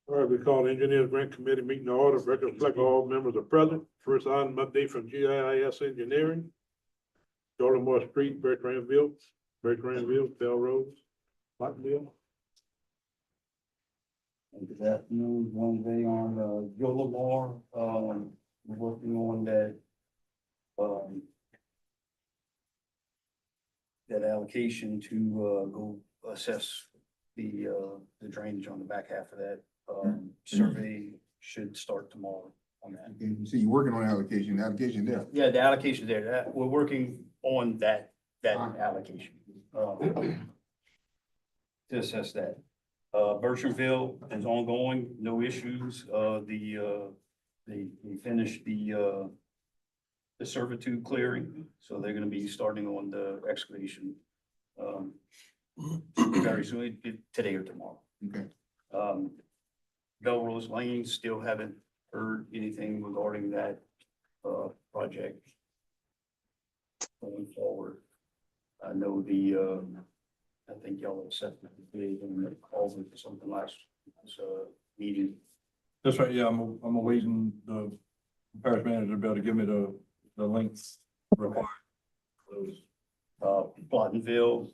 All right, we call the Engineers Grant Committee meeting to order. Record reflect all members are present. First item update from GIS Engineering. Dollamore Street, Bertrandville, Bell Road, Lockville. Good afternoon, one day on, Dollamore, we're working on that, that allocation to, go assess the drainage on the back half of that. Survey should start tomorrow on that. Okay, you see, you're working on allocation there. Yeah, the allocation there, that, we're working on that allocation, to assess that. Bertrandville is ongoing, no issues. They finished the servitude clearing, so they're gonna be starting on the excavation, very soon, today or tomorrow. Okay. Belrose Lane, still haven't heard anything regarding that, project going forward. I know I think y'all have set the bid and the calls for something last meeting. That's right, yeah, I'm awaiting the parish manager to be able to give me the links required. Plottenville,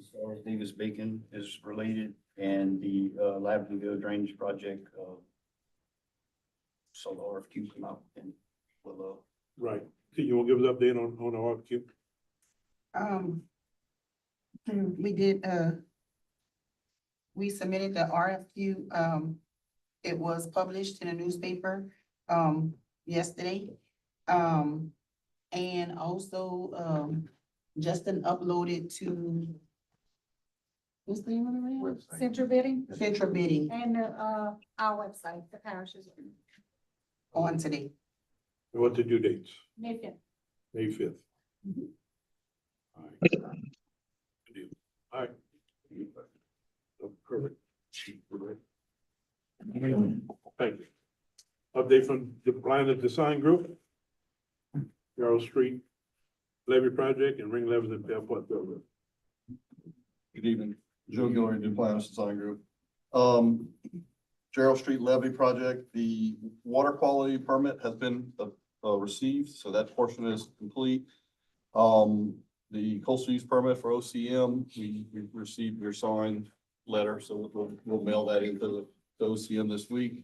as far as Davis Bacon is related, and the Lavendale Drainage Project, so the RFQ come out and will, Right. So you want to give us an update on the RFQ? We did, we submitted the RFQ, it was published in a newspaper, yesterday. And also, Justin uploaded to. What's the name of the ramp? Central bidding Central bidding and, our website, the parishes. on today. What the due dates? Mayfield. May 5th. Mhm. All right. Good deal. All right. Perfect. Thank you. Update from the Plan and Design Group. Yarrow Street levy project and ring levees at Fairport Railroad. Good evening, Joe Gilroy, New Planners Design Group. Gerald Street levy project, the water quality permit has been received, so that portion is complete. The coastal use permit for OCM, we received your signed letter, so we'll mail that into the OCM this week.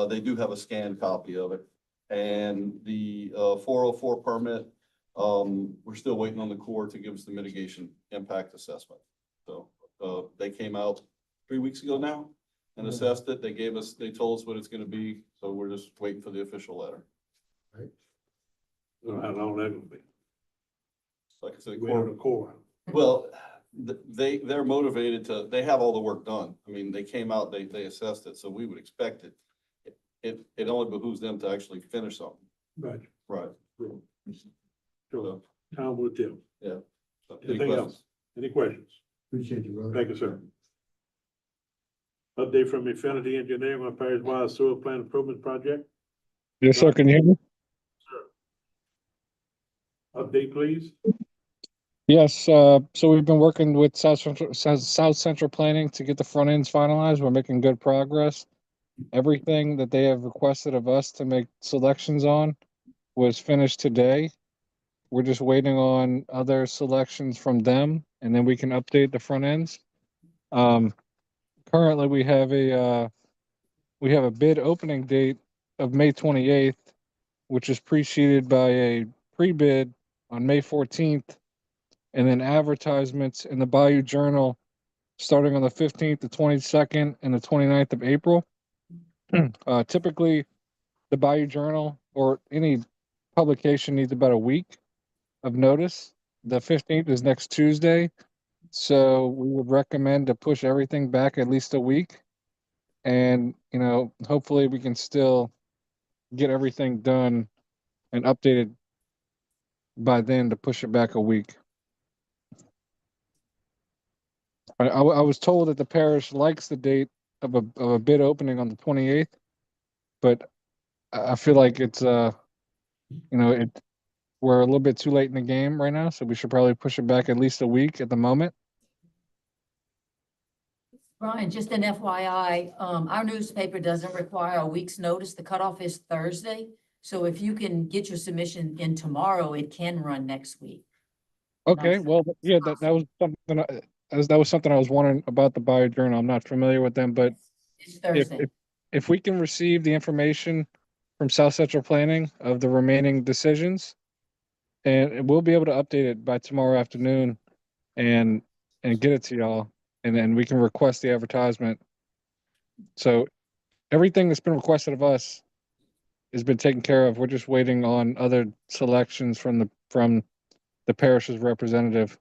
They do have a scanned copy of it. And the 404 permit, we're still waiting on the Corps to give us the mitigation impact assessment. So they came out 3 weeks ago now and assessed it. They told us what it's gonna be, so we're just waiting for the official letter. Don't know how long that's gonna be. Like I said, Wait on the Corps. well, they're motivated they have all the work done. I mean, they came out, they assessed it, so we would expect it. It only behooves them to actually finish something. Right. Right. So, Tom will tell. Yeah. Anything else? Any questions? Appreciate you, brother. Thank you, sir. Update from Infinity Engineering on Parish Wide Sewer Plant Improvement Project. Yes, sir. Can you hear me? Update, please. Yes, so we've been working with South Central Planning to get the front ends finalized. We're making good progress. Everything that they have requested of us to make selections on was finished today. We're just waiting on other selections from them, and then we can update the front ends. Currently, we have a bid opening date of May 28th, which is preceded by a pre-bid on May 14th. And then advertisements in the Bayou Journal starting on the 15th, the 22nd, and the 29th of April. Typically, the Bayou Journal or any publication needs about a week of notice. The 15th is next Tuesday, so we would recommend to push everything back at least a week. And, hopefully we can still get everything done and updated by then to push it back a week. I was told that the parish likes the date of a bid opening on the 28th, but I feel like it's we're a little bit too late in the game right now, so we should probably push it back at least a week at the moment. Brian, just an FYI, our newspaper doesn't require a week's notice. The cutoff is Thursday. So if you can get your submission in tomorrow, it can run next week. Okay, well, yeah, that was something that was something I was wondering about the Bayou Journal. I'm not familiar with them, but It's Thursday. if we can receive the information from South Central Planning of the remaining decisions, and we'll be able to update it by tomorrow afternoon and get it to y'all, and then we can request the advertisement. So everything that's been requested of us has been taken care of. We're just waiting on other selections from the parish's representative.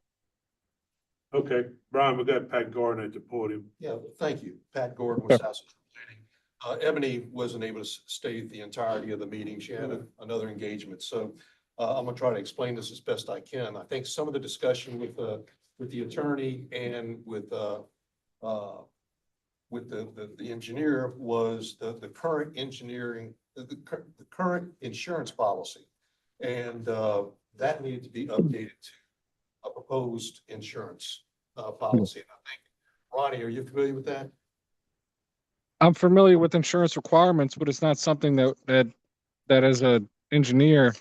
Okay, Brian, we got Pat Gordon at the podium. Yeah, thank you. Pat Gordon with South Central Planning. Ebony wasn't able to stay the entirety of the meeting. She had another engagement. So I'm gonna try to explain this as best I can. I think some of the discussion with the attorney and with the engineer was the current engineering, the current insurance policy. And that needed to be updated to a proposed insurance policy. And I think, Ronnie, are you familiar with that? I'm familiar with insurance requirements, but it's not something that as an engineer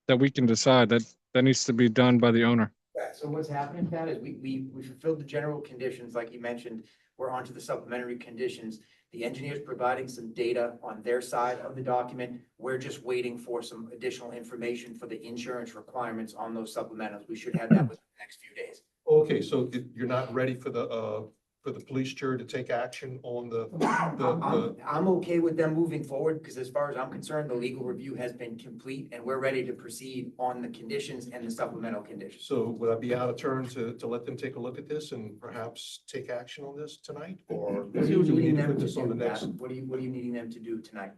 that we can decide. That needs to be done by the owner. Yeah, so what's happening, Pat, is we fulfilled the general conditions, like you mentioned, we're onto the supplementary conditions. The engineer's providing some data on their side of the document. We're just waiting for some additional information for the insurance requirements on those supplementals. We should have that within the next few days. Okay, so you're not ready for the for the police chair to take action on the, I'm okay with them moving forward, because as far as I'm concerned, the legal review has been complete and we're ready to proceed on the conditions and the supplemental conditions. so would I be out of turn to let them take a look at this and perhaps take action on this tonight? Or What are do you we needing need to them put to this on the do, next? Adam? What are you needing them to do tonight?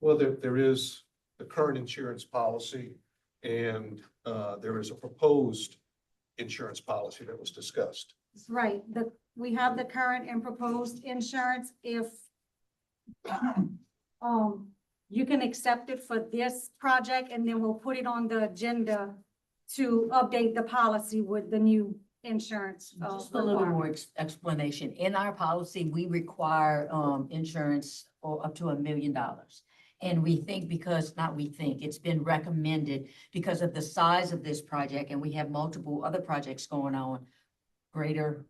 Well, there is the current insurance policy and there is a proposed insurance policy that was discussed. Right, we have the current and proposed insurance. If you can accept it for this project, and then we'll put it on the agenda to update the policy with the new insurance. Just a little more explanation. In our policy, we require, insurance or up to $1 million. And we think it's been recommended because of the size of this project, and we have multiple other projects going on, greater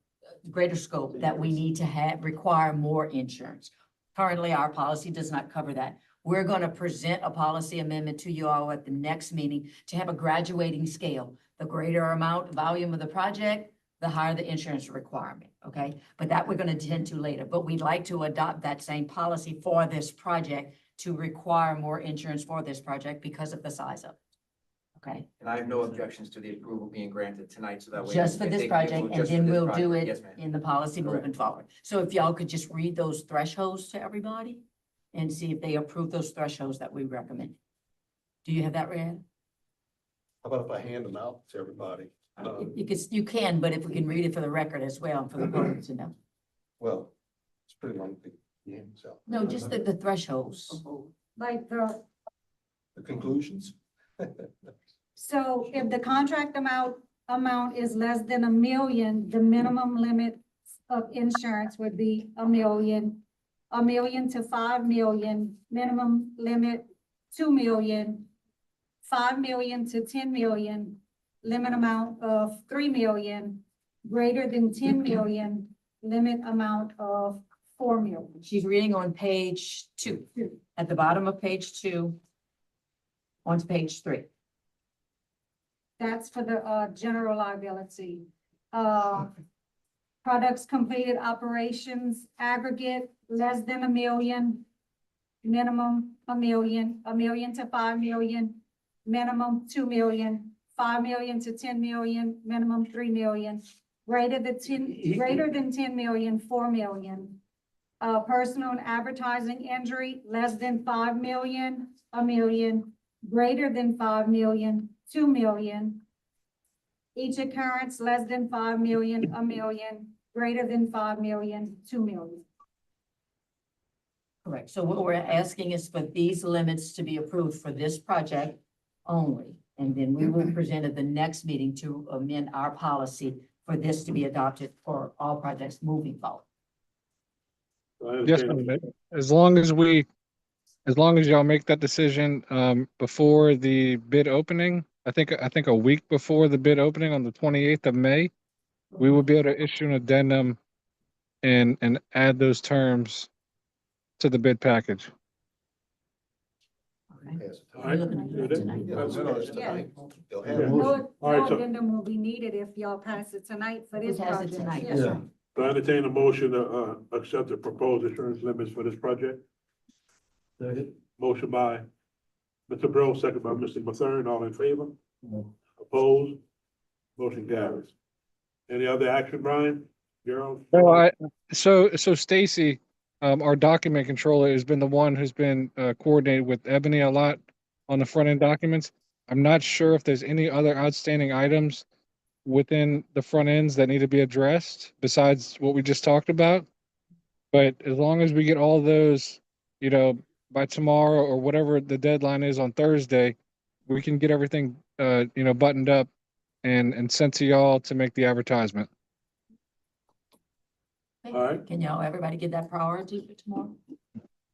scope, that we need to require more insurance. Currently, our policy does not cover that. We're going to present a policy amendment to you all at the next meeting to have a graduating scale. The greater volume of the project, the higher the insurance requirement, okay? But that we're going to tend to later. But we'd like to adopt that same policy for this project to require more insurance for this project because of the size of it. Okay, And I have no objections to the approval being granted tonight, so that way. just for if this they project, approve and just for then this we'll project, do it yes, ma'am. in the policy Correct. moving forward. So if y'all could just read those thresholds to everybody and see if they approve those thresholds that we recommend. Do you have that read? How about if I hand them out to everybody? You can, but if we can read it for the record as well, and for the public to know. Well, it's pretty lengthy. Yeah, so. No, just the thresholds. Like The conclusions? so if the contract amount is less than $1 million, the minimum limit of insurance would be $1 million. $1 million to $5 million, minimum limit $2 million. $5 million to $10 million, limit amount of $3 million. Greater than $10 million, limit amount of $4 million. She's reading on page 2, at the bottom of page 2, on to page 3. That's for the general liability. Products completed operations aggregate less than $1 million, minimum $1 million, $1 million to $5 million, minimum $2 million, $5 million to $10 million, minimum $3 million, greater than 10 million, $4 million. Personal and advertising injury, less than $5 million, $1 million, greater than $5 million, $2 million. Each occurrence less than $5 million, $1 million, greater than $5 million, $2 million. Correct. So what we're asking is for these limits to be approved for this project only. And then we will present at the next meeting to amend our policy for this to be adopted for all projects moving forward. Yes, ma'am. As long as y'all make that decision before the bid opening, I think a week before the bid opening on the 28th of May, we will be able to issue an addendum and add those terms to the bid package. Yeah. All right, so Addendum will be needed if y'all pass it tonight for this We'll pass it project. tonight. Yes, sir. I entertain a motion to accept the proposed insurance limits for this project. Motion by Mr. Bro, second by Mr. Mathern, all in favor? Opposed? Motion carries. Any other action, Brian? Gerald? No, so Stacy, our document controller, has been the one who's been coordinated with Ebony a lot on the front end documents. I'm not sure if there's any other outstanding items within the front ends that need to be addressed besides what we just talked about. But as long as we get all those, by tomorrow or whatever the deadline is on Thursday, we can get everything, buttoned up and sent to y'all to make the advertisement. All right. Everybody get that priority for tomorrow?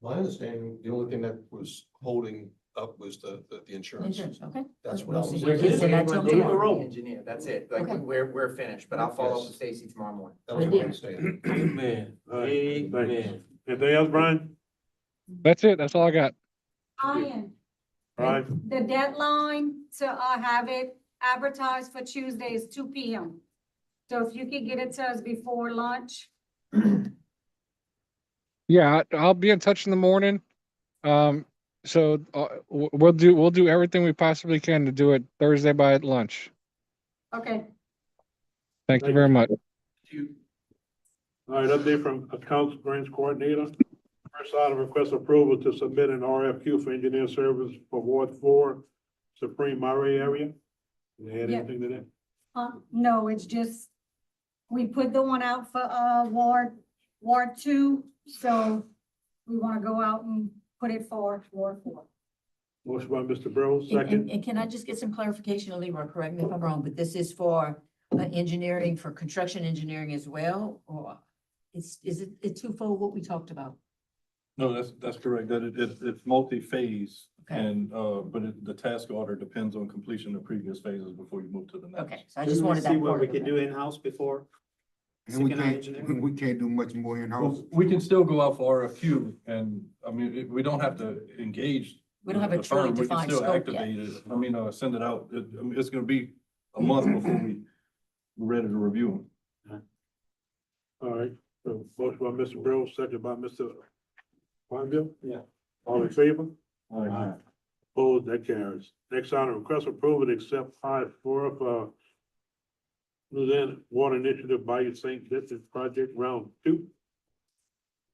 My understanding, the only thing that was holding up was the insurance. Insurance, okay. That's what I was. We're getting that till tomorrow. Engineer, that's it. Like, Okay. we're finished, but I'll follow up with Stacy tomorrow morning. That was my understanding. Amen. All right, thanks. Amen. Anything else, Brian? That's it. That's all I got. Ian, All right, the deadline to have it advertised for Tuesday is 2 p.m. So if you could get it to us before lunch, Yeah, I'll be in touch in the morning. So we'll do everything we possibly can to do it Thursday by lunch. Okay. Thank you very much. All right, update from Accounts Grants Coordinator. First item, request approval to submit an RFQ for engineer service for Ward 4, Supreme Murray area. Can you add Yeah. anything to that? No, it's just, we put the one out for, Ward 2, so we wanna go out and put it for Ward 4. Motion by Mr. Bro, And, second. and can I just get some clarification, Leroy, correct me if I'm wrong, but this is for engineering, for construction engineering as well? Or is it twofold what we talked about? No, that's correct, that it's multi-phase, Okay. and, but the task order depends on completion of previous phases before you move to the next. Okay, so I just wanted that See what part we of could it. do in-house before. And we Seeking out engineer. can't, we can't do much more in-house. Well, we can still go out for RFQ, and, I mean, we don't have to engage. We don't have a the firm. truly We can defined still scope yet. activate it. I mean, send it out, I mean, it's gonna be a month before we're ready to review them. All right, so motion by Mr. Bro, second by Mr. Fonville. Yeah. All in favor? Aye. Opposed, that carries. Next item, request approval to accept for Luzerne Water Initiative Bayou St. Vincent Project Round 2.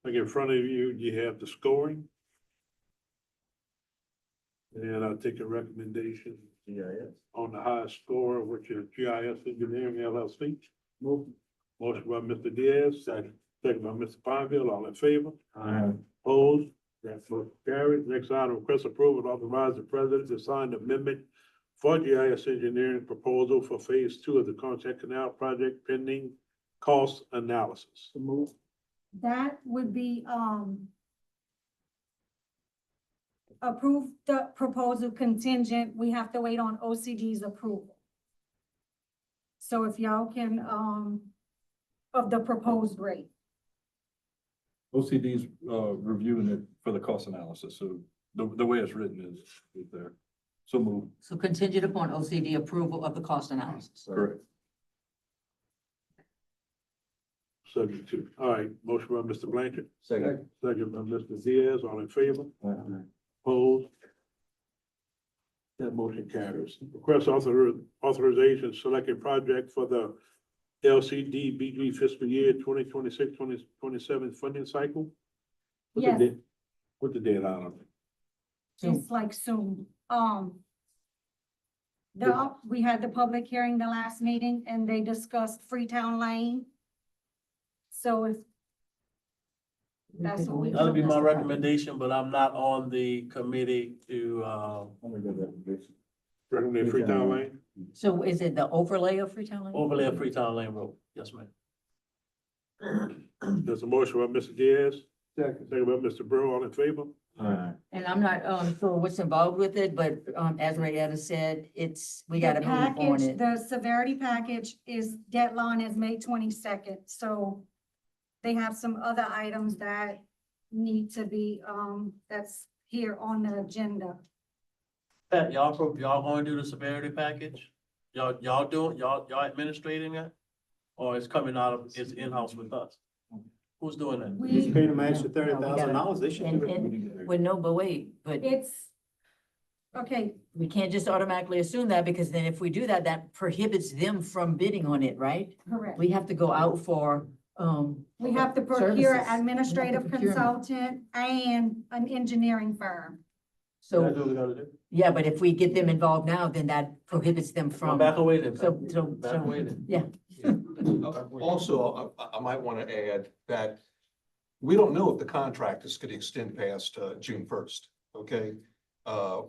Like in front of you, you have the scoring. And I'll take a recommendation on the highest score, which is GIS Engineering LLC. Motion by Mr. Diaz, second by Mr. Fonville, all in favor? Opposed? That motion carries. Next item, request approval to authorize the president to sign the amendment for GIS engineering proposal for phase 2 of the Contact Canal project pending cost analysis. That would be, approve the proposal contingent, we have to wait on OCD's approval. So if y'all can, of the proposed rate. OCD's, reviewing it for the cost analysis, so the way it's written is there. So move. So contingent upon OCD approval of the cost analysis. Correct. Subject to, all right, motion by Mr. Blanchard, Second. second by Mr. Diaz, all in favor? Opposed? That motion carries. Request authorization, selected project for the LCD BG fiscal year 2026-2027 funding cycle. What's the Yes. date? What's the date on it? It's like soon, we had the public hearing the last meeting and they discussed Freetown Lane. So if that's what we. That'll be my recommendation, but I'm not on the committee to, Recommend Freetown Lane? So is it the overlay of Freetown Lane? overlay of Freetown Lane Road. Yes, ma'am. There's a motion by Mr. Diaz, second by Mr. Bro, all in favor? And I'm not, sure what's involved with it, but, as Rayetta said, we gotta The move on package, it. the severity package is deadline is May 22nd, so they have some other items that need to be, that's here on the agenda. Pat, y'all going to do the severity package? Y'all administrating it? Or it's coming out of, it's in-house with us? Who's doing that? We, Pay them extra $30,000, they should do it. Well, no, but wait, but it's, okay, we can't just automatically assume that, because then if we do that, that prohibits them from bidding on it, right? correct. We have to go out for, We have to procure services. an administrative Procurement. consultant and an engineering firm. That's so, what we gotta do. yeah, but if we get them involved now, then that prohibits them Come from. back away then. So, Away then. yeah. Also, I might want to add that we don't know if the contract is going to extend past June 1st, okay?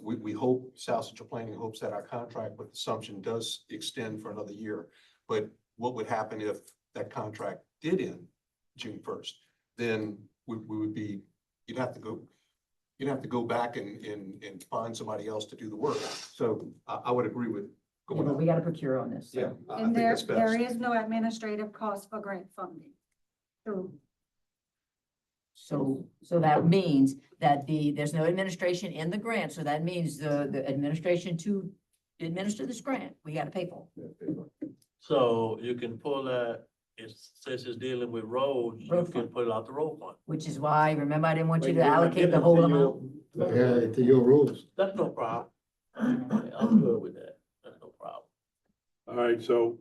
We hope, South Central Planning hopes that our contract with Assumption does extend for another year. But what would happen if that contract did end June 1st? Then we would be, you'd have to go back and find somebody else to do the work. So I would agree with Yeah, going but on. we gotta procure on this. Yeah, I And think there, that's best. there is no administrative cost for grant funding. True. So that means that there's no administration in the grant, so that means the administration to administer this grant, we gotta pay for. So you can pull that since it's dealing with roads, you Road can fund. put it out the road fund. Which is why, remember, I didn't want you to We're not allocate the giving it whole to amount. Yeah, to your rules. That's no problem. I'm good with that. That's no problem. All right, so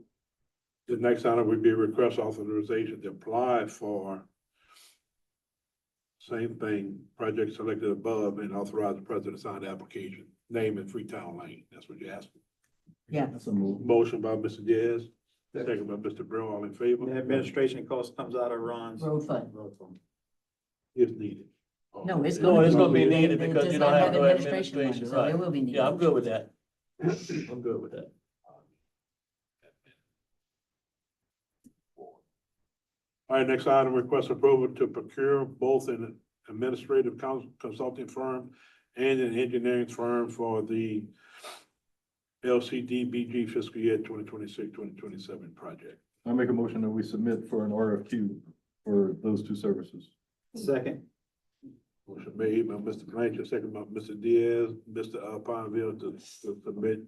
the next item would be request authorization to apply for same thing, project selected above and authorize the president to sign the application, name in Freetown Lane. That's what you're asking. Yeah. That's a move. Motion by Mr. Diaz, second by Mr. Bro, all in favor? The administration cost comes out of Ron's. Road fund. If needed. No, it's No, gonna it's be. gonna be they- needed they because does you not don't have no money, administration, so right? It will be needed. Yeah, I'm good with that. I'm good with that. All right, next item, request approval to procure both an administrative consulting firm and an engineering firm for the LCDBG fiscal year 2026-2027 project. I make a motion that we submit for an RFQ for those two services. Second. Motion made by Mr. Blanchard, second by Mr. Diaz, Mr. Ponville to submit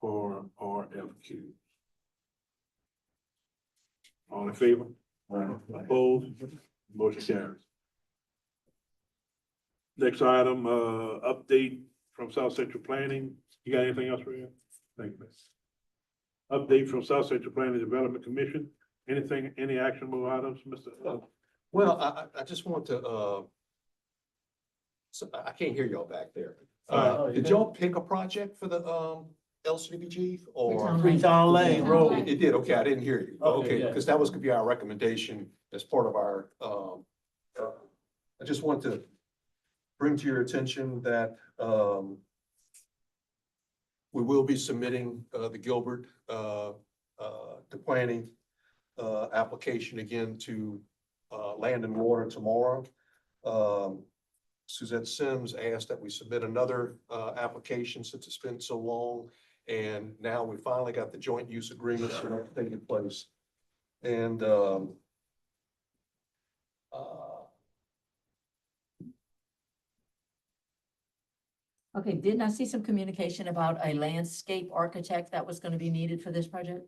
for RFQ. All in favor? Opposed? Motion carries. Next item, update from South Central Planning. You got anything else for you? Thank you, miss. Update from South Central Planning Development Commission. Anything, any actionable items, Mr.? Well, I just want to, so I can't hear y'all back there. Did y'all pick a project for the, LCDBG or? Freetown Lane Road. It did, okay, I didn't hear you. Okay, Okay, yeah. because that was gonna be our recommendation as part of our, I just want to bring to your attention that, we will be submitting, the Gilbert, the planning, application again to, Land and Water tomorrow. Suzette Sims asked that we submit another, application since it's been so long. And now we finally got the joint use agreements and everything in place. And, Okay, didn't I see some communication about a landscape architect that was gonna be needed for this project?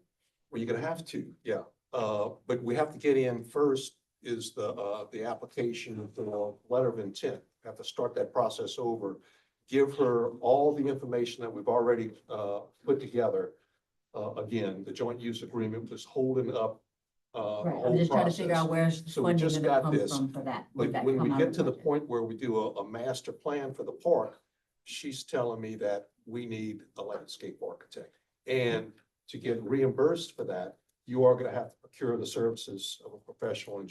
well, you're gonna have to, yeah. But we have to get in first is the application of the letter of intent. Have to start that process over. Give her all the information that we've already, put together. Again, the joint use agreement was holding up, the Right, I'm whole just trying to figure process. out where's the So we funding just gonna got come this. from for that. Would But that when we come out get of to the budget? point where we do a master plan for the park, she's telling me that we need a landscape architect. And to get reimbursed for that, you are gonna have to procure the services of a professional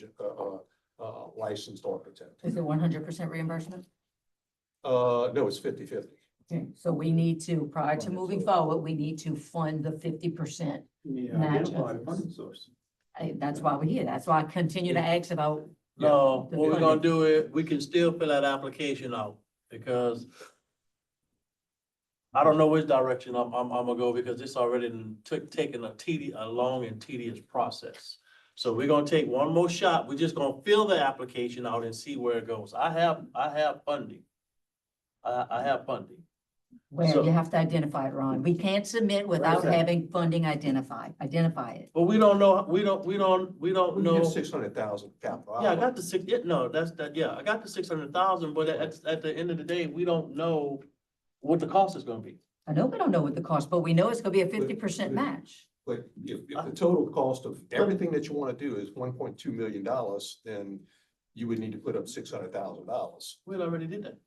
licensed architect. Is it 100% reimbursement? No, it's 50/50. Okay, so we need to, prior to moving forward, we need to fund the 50%. Yeah, Match. identify the funding source. That's why we're here. That's why I continue to ask about. No, The what we're funding. gonna do is, we can still fill that application out, because I don't know which direction I'm gonna go, because it's already taken a long and tedious process. So we're gonna take one more shot. We're just gonna fill the application out and see where it goes. I have funding. I have funding. Where So- you have to identify it, Ron. We can't submit without that? having funding identified. Identify it. But we don't know, we don't We know. get 600,000 capital. Yeah, I got the six, yeah, no, that's that, yeah, I got the 600,000, but at the end of the day, we don't know what the cost is gonna be. I know we don't know what the cost, but we know it's gonna be a 50% match. But if the total cost of everything that you want to do is $1.2 million, then you would need to put up $600,000. We already did that.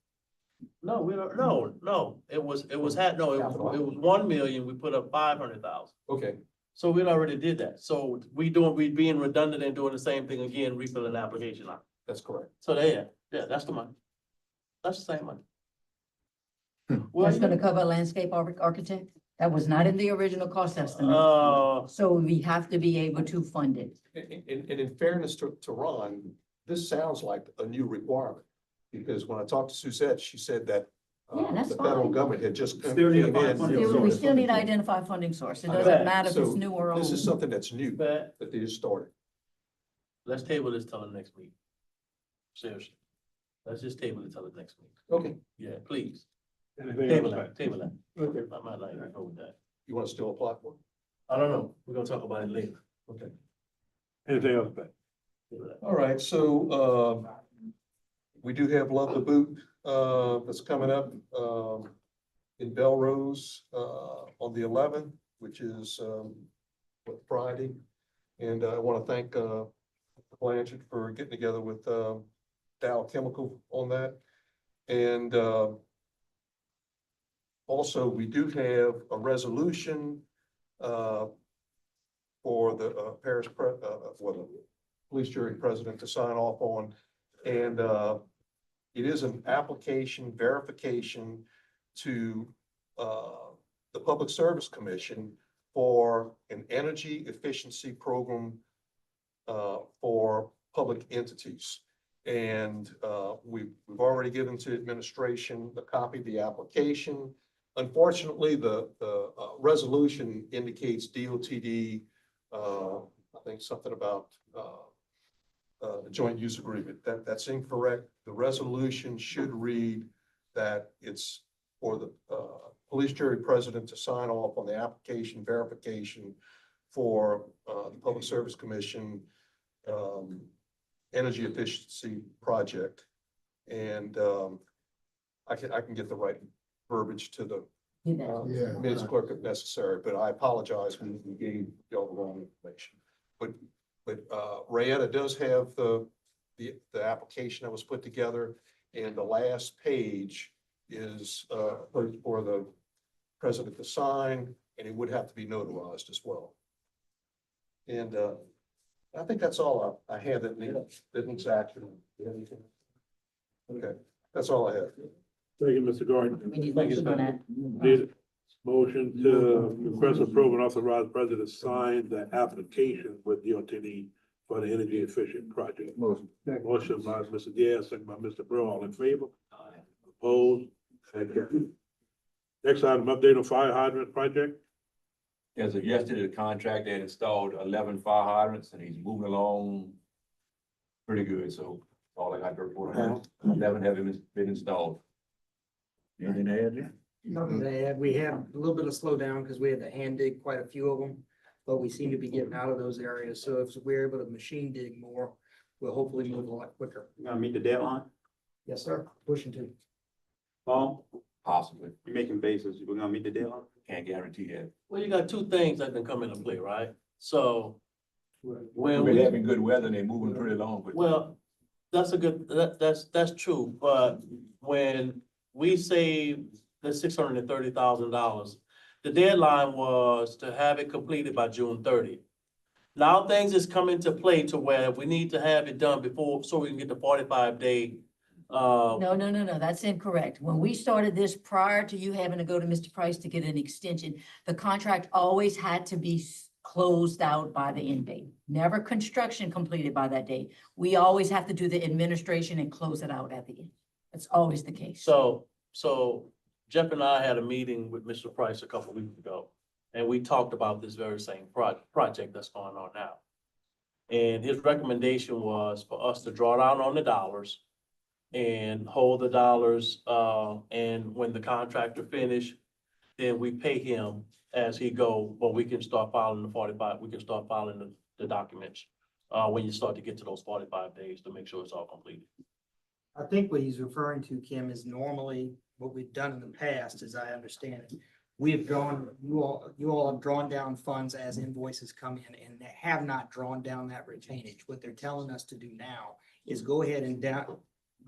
No, we don't, no, it was 1 million, we put up 500,000. Okay, So we already did that. So we being redundant and doing the same thing again, refilling the application out. that's correct. So there, yeah, that's the money. That's the same money. That's gonna cover a landscape architect? That was not in the original cost estimate. Uh, So we have to be able to fund it. And in fairness to Ron, this sounds like a new requirement. Because when I talked to Suzette, she said that Yeah, that's the federal fine. government had just Still need to came find in. funding Still- We still need to identify a funding source. It doesn't matter if it's So new or old. This is something that's new but that they just started. let's table this till the next meeting. Seriously. Let's just table it till the next meeting. Okay, Yeah, please. Anything Table else? that, table that. okay. I might not go with that. You want to still apply for it? I don't know. We're gonna talk about it later. Okay. Anything else, Ben? All right, so, we do have Love the Boot, that's coming up, in Belrose, on the 11th, which is, Friday. And I want to thank, Blanchard for getting together with, Dow Chemical on that. And, also, we do have a resolution, for the, Parish, for the police jury president to sign off on. And, it is an application verification to, the Public Service Commission for an energy efficiency program, for public entities. And, we've already given to administration a copy of the application. Unfortunately, the resolution indicates DOTD, I think something about, the joint use agreement. That's incorrect. The resolution should read that it's for the, police jury president to sign off on the application verification for, the Public Service Commission, energy efficiency project. And, I can get the right verbiage to the, minutes clerk if necessary, but I apologize when we gave y'all the wrong information. But Rayetta does have the application that was put together, and the last page is, for the president to sign, and it would have to be notarized as well. And, I think that's all I have that needs action. Okay, that's all I have. Thank you, Mr. Gordon. We need motion on that. Need a motion to request approval and authorize president to sign the application with DOTD for the energy efficient project. Motion. Motion by Mr. Diaz, second by Mr. Bro, all in favor? Opposed? And carried. Next item, update on fire hydrant project. As of yesterday, the contractor had installed 11 fire hydrants and he's moving along pretty good. So all I got to report on that. 11 have been installed. Anything to add there? Nothing to add. We had a little bit of slowdown because we had to hand dig quite a few of them, but we seem to be getting out of those areas. So if we're able to machine dig more, we'll hopefully move a lot quicker. You gonna meet the deadline? Yes, sir. Pushing to. Paul, Possibly. you're making bases. We're gonna meet the deadline? Can't guarantee that. Well, you got two things that can come into play, right? So when We've been having good weather and they're moving pretty long. But well, that's a good, that's true, but when we saved the $630,000, the deadline was to have it completed by June 30th. Now things is coming to play to where we need to have it done before, so we can get the 45-day. No, that's incorrect. When we started this, prior to you having to go to Mr. Price to get an extension, the contract always had to be closed out by the end date. Never construction completed by that date. We always have to do the administration and close it out at the end. That's always the case. So Jeff and I had a meeting with Mr. Price a couple of weeks ago, and we talked about this very same project that's going on now. And his recommendation was for us to draw down on the dollars and hold the dollars, and when the contractor finish, then we pay him as he go, but we can start filing the 45, we can start filing the documents, when you start to get to those 45 days to make sure it's all completed. I think what he's referring to, Kim, is normally what we've done in the past, as I understand it. We have drawn, you all have drawn down funds as invoices come in and they have not drawn down that retainage. What they're telling us to do now is go ahead and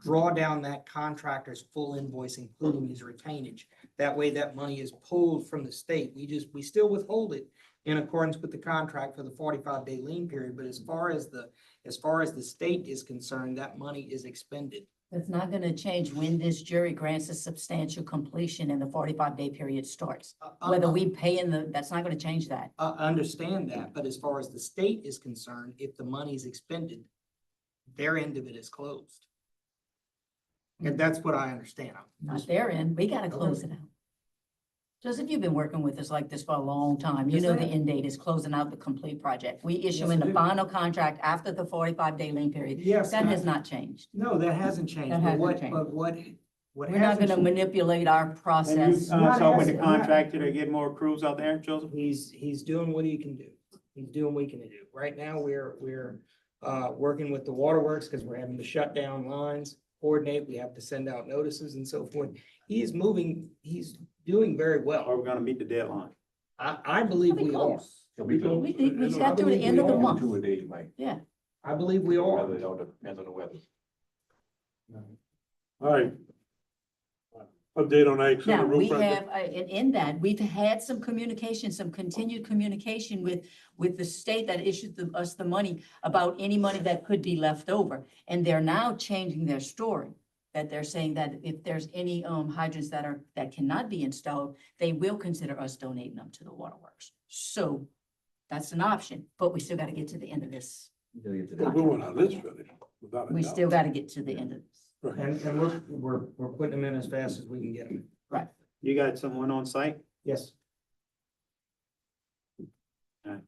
draw down that contractor's full invoice, including his retainage. That way that money is pulled from the state. We still withhold it in accordance with the contract for the 45-day lien period. But as far as the state is concerned, that money is expended. It's not gonna change when this jury grants a substantial completion and the 45-day period starts. Whether we pay that's not gonna change that. I understand that, but as far as the state is concerned, if the money is expended, their end of it is closed. And that's what I understand. Not their end. We gotta close it out. Joseph, you've been working with us like this for a long time. You Yes, know I the have. end date is closing out the complete project. We issue Yes, in I the do. final contract after the 45-day lien period. Yes. That has not changed. No, that hasn't changed. That But hasn't what, changed. but what We're not hasn't gonna changed- manipulate our And you, process. talk with the contractor to get more crews out there, Joseph? He's doing what he can do. He's doing what he can do. Right now, we're working with the waterworks because we're having to shut down lines, coordinate. We have to send out notices and so forth. He is moving, he's doing very Are well. we gonna meet the deadline? I believe we are. We just got through the end of the month. 2 a day, Mike. Yeah. I believe we are. Weather, it all depends on the weather. All right. Update on Ag Center Now, roof we project. have, in that, we've had some communication, some continued communication with the state that issued us the money about any money that could be left over. And they're now changing their story, that they're saying that if there's any hydrants that cannot be installed, they will consider us donating them to the waterworks. So that's an option, but we still got to get to the end of this. Well, we want our list finished, without a We doubt. still got to get to the end of this. And we're putting them in as fast as we can get them. Right. You got someone on site? Yes. All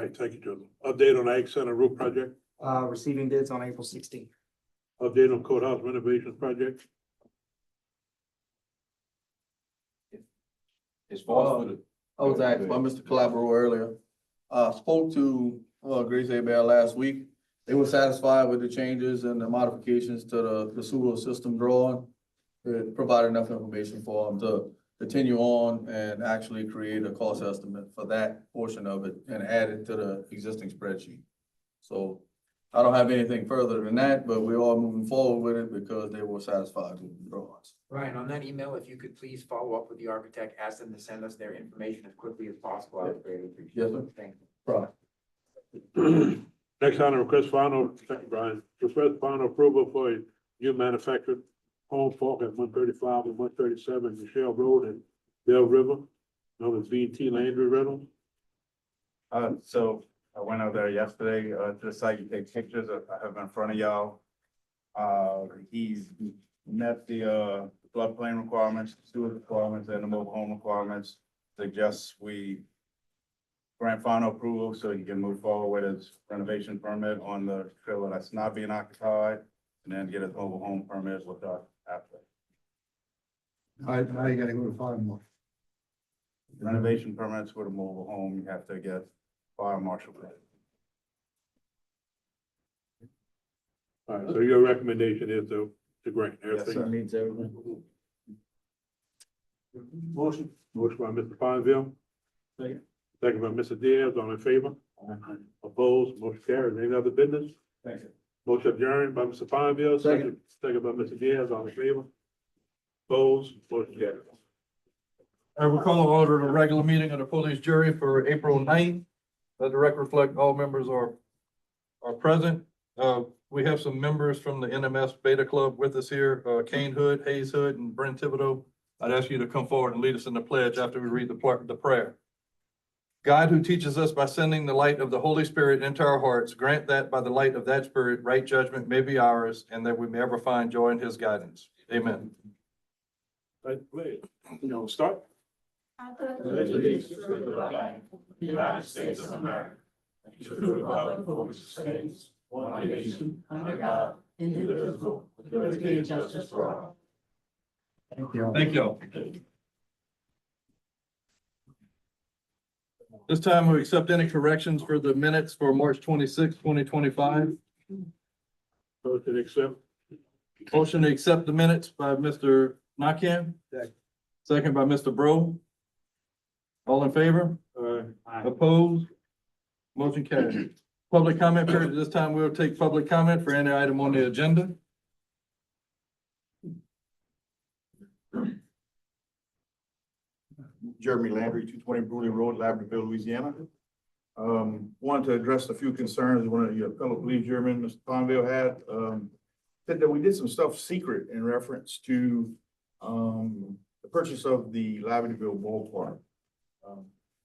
right, thank you, Joseph. Update on Ag Center roof project, Receiving bids on April 16th. update on courthouse renovation project. As far as for the. I was asked by Mr. Calabro earlier. Spoke to, Grace Abel last week. They were satisfied with the changes and the modifications to the sewer system drawing. It provided enough information for them to continue on and actually create a cost estimate for that portion of it and add it to the existing spreadsheet. So I don't have anything further than that, but we are moving forward with it because they were satisfied with the drawings. Ryan, on that email, if you could please follow up with the architect, ask them to send us their information as quickly as possible. I would greatly appreciate it. Yes, sir. Thank you. Right. Next item, request final, thank you, Brian, request final approval for a new manufactured home park at 135 and 137 Michelle Road and Bell River, known as B&T Landry Reynolds. So I went out there yesterday, to the site, you take pictures, I have in front of y'all. He's met the floodplain requirements, sewer requirements, and the mobile home requirements. Suggests we grant final approval so he can move forward with his renovation permit on the trailer that's not being occupied, and then get his mobile home permit with us after. Now you gotta go to fire marshal. Renovation permits with a mobile home, you have to get fire marshal permit. All right, so your recommendation is to grant Yes, everything? sir. Means everything. Motion by Mr. Fonville. Second by Mr. Diaz, all in favor? Opposed, motion carries. Any other business? Thank you. Motion adjourned by Mr. Fonville, second by Mr. Diaz, all in favor? Opposed, motion carries. I will call order the regular meeting of the police jury for April 9th. Let the record reflect all members are present. We have some members from the NMS Beta Club with us here, Kane Hood, Hayes Hood, and Brent Thibodeau. I'd ask you to come forward and lead us in the pledge after we read the prayer. God, who teaches us by sending the light of the Holy Spirit into our hearts, grant that by the light of that Spirit, right judgment may be ours, and that we may ever find joy in his guidance. Amen. Right, please. Start. United States of America. To the republic for which it stands, one nation, under God, indivisible, with liberty and justice for all. Thank you. This time we accept any corrections for the minutes for March 26, 2025. Motion accept. Motion to accept the minutes by Mr. Nakam. Second by Mr. Bro. All in favor? Opposed? Motion carried. Public comment period. At this time, we'll take public comment for any item on the agenda. Jeremy Landry, 220 Bruley Road, Labradorville, Louisiana. Wanted to address a few concerns one of your fellow police jurymen, Mr. Fonville had. Said that we did some stuff secret in reference to the purchase of the Labradorville ballpark.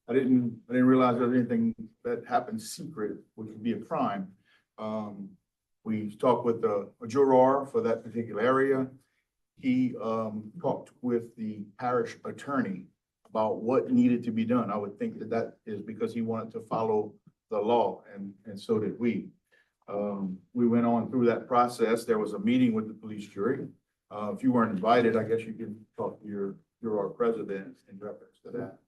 I didn't realize there was anything that happened secret, which would be a crime. We talked with a juror for that particular area. He talked with the parish attorney about what needed to be done. I would think that that is because he wanted to follow the law, and so did we. We went on through that process. There was a meeting with the police jury. If you weren't invited, I guess you can talk to your president in reference to that.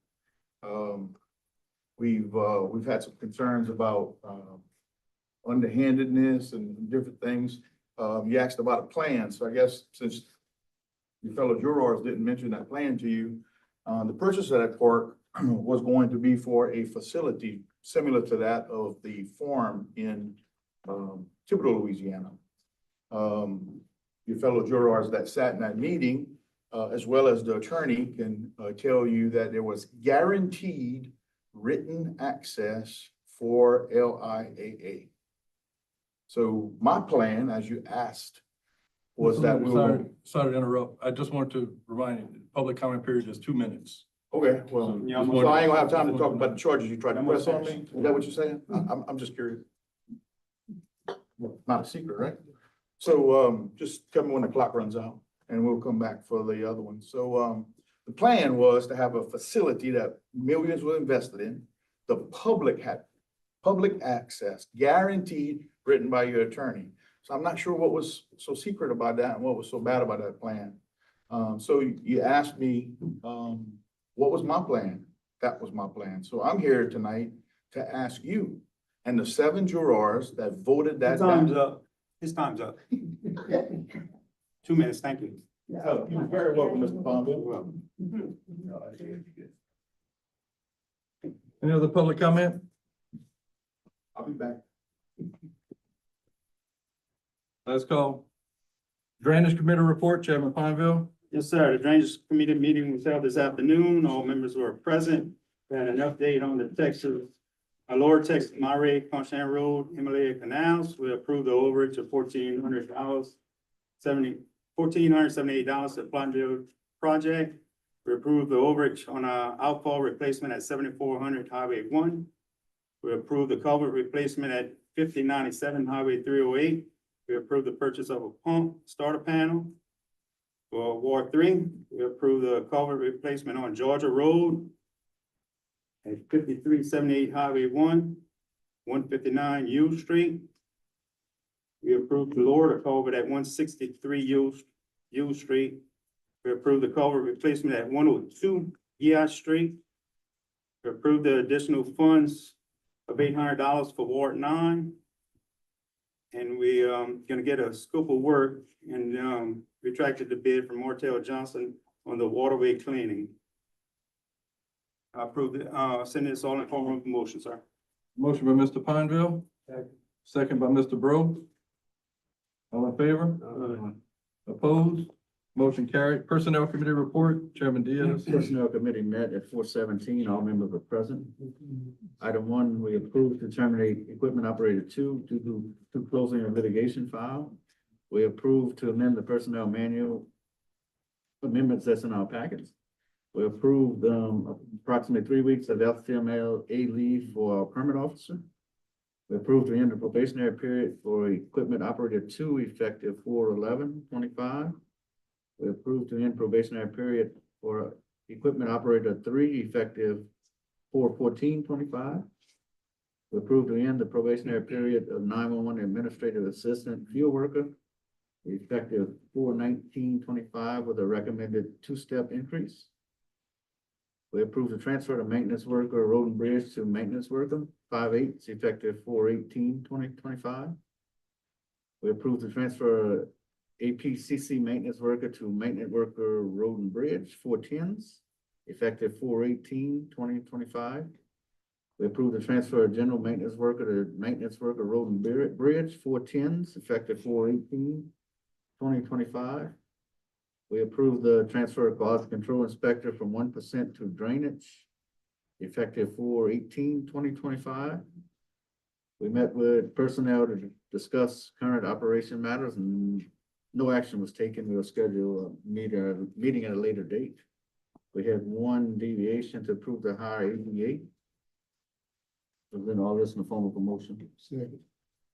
we've had some concerns about, underhandedness and different things. You asked about a plan, so I guess since your fellow jurors didn't mention that plan to you, the purchase of that park was going to be for a facility similar to that of the farm in, Thibodaux, Louisiana. Your fellow jurors that sat in that meeting, as well as the attorney, can tell you that there was guaranteed written access for LIAA. So my plan, as you asked, was that we were. Sorry to interrupt. I just want to remind you, public comment period is 2 minutes. Okay, well, Yeah, so I ain't gonna have time to talk about the charges you tried to press on me. Is that what you're saying? I'm just curious. Not a secret, right? So, just tell me when the clock runs out and we'll come back for the other one. So, the plan was to have a facility that millions were invested in. The public had public access, guaranteed, written by your attorney. So I'm not sure what was so secret about that and what was so bad about that plan. So you asked me, what was my plan? That was my plan. So I'm here tonight to ask you and the 7 jurors that voted that His time's down. up. His time's up. 2 minutes, thank you. Oh, you're very welcome, Mr. Palmer. Any other public comment? I'll be back. Let's go. Drainage Committee report, Chairman Pineville. Yes, sir. The Drainage Committee meeting was held this afternoon. All members were present. We had an update on the Texas, Lower Texas, Monterey, Constant Road, Himalaya Canals. We approved the overage of $1,478 at Platteville project. We approved the overage on outfall replacement at 7400 Highway 1. We approved the culvert replacement at 5097 Highway 308. We approved the purchase of a pump starter panel. For Ward 3, we approved the culvert replacement on Georgia Road at 5378 Highway 1, 159 U Street. We approved the lower the culvert at 163 U Street. We approved the culvert replacement at 102 Yea Street. We approved the additional funds of $800 for Ward 9. And we gonna get a scope of work and retracted the bid from Martell Johnson on the waterway cleaning. I approve it, send this all in form of motion, sir. Motion by Mr. Pineville. Second by Mr. Bro. All in favor? Opposed? Motion carried. Personnel Committee report, Chairman Diaz. Personnel Committee met at 4:17. All members were present. Item 1, we approved to terminate Equipment Operator 2 due to closing a litigation file. We approved to amend the personnel manual amendments that's in our packets. We approved approximately 3 weeks of FMLA leave for our permit officer. We approved to end the probationary period for Equipment Operator 2 effective 4/11/25. We approved to end probationary period for Equipment Operator 3 effective 4/14/25. We approved to end the probationary period of 911 Administrative Assistant Field Worker effective 4/19/25 with a recommended 2-step increase. We approved the transfer to maintenance worker, road and bridge to maintenance worker, 5/8 effective 4/18/2025. We approved the transfer APCC maintenance worker to maintenance worker, road and bridge, 4/10s, effective 4/18/2025. We approved the transfer of general maintenance worker to maintenance worker, road and bridge, 4/10s, effective 4/18/2025. We approved the transfer of quality control inspector from 1% to drainage, effective 4/18/2025. We met with personnel to discuss current operation matters and no action was taken. We'll schedule a meeting at a later date. We had 1 deviation to approve the hire ADA. And then all this in the form of a motion.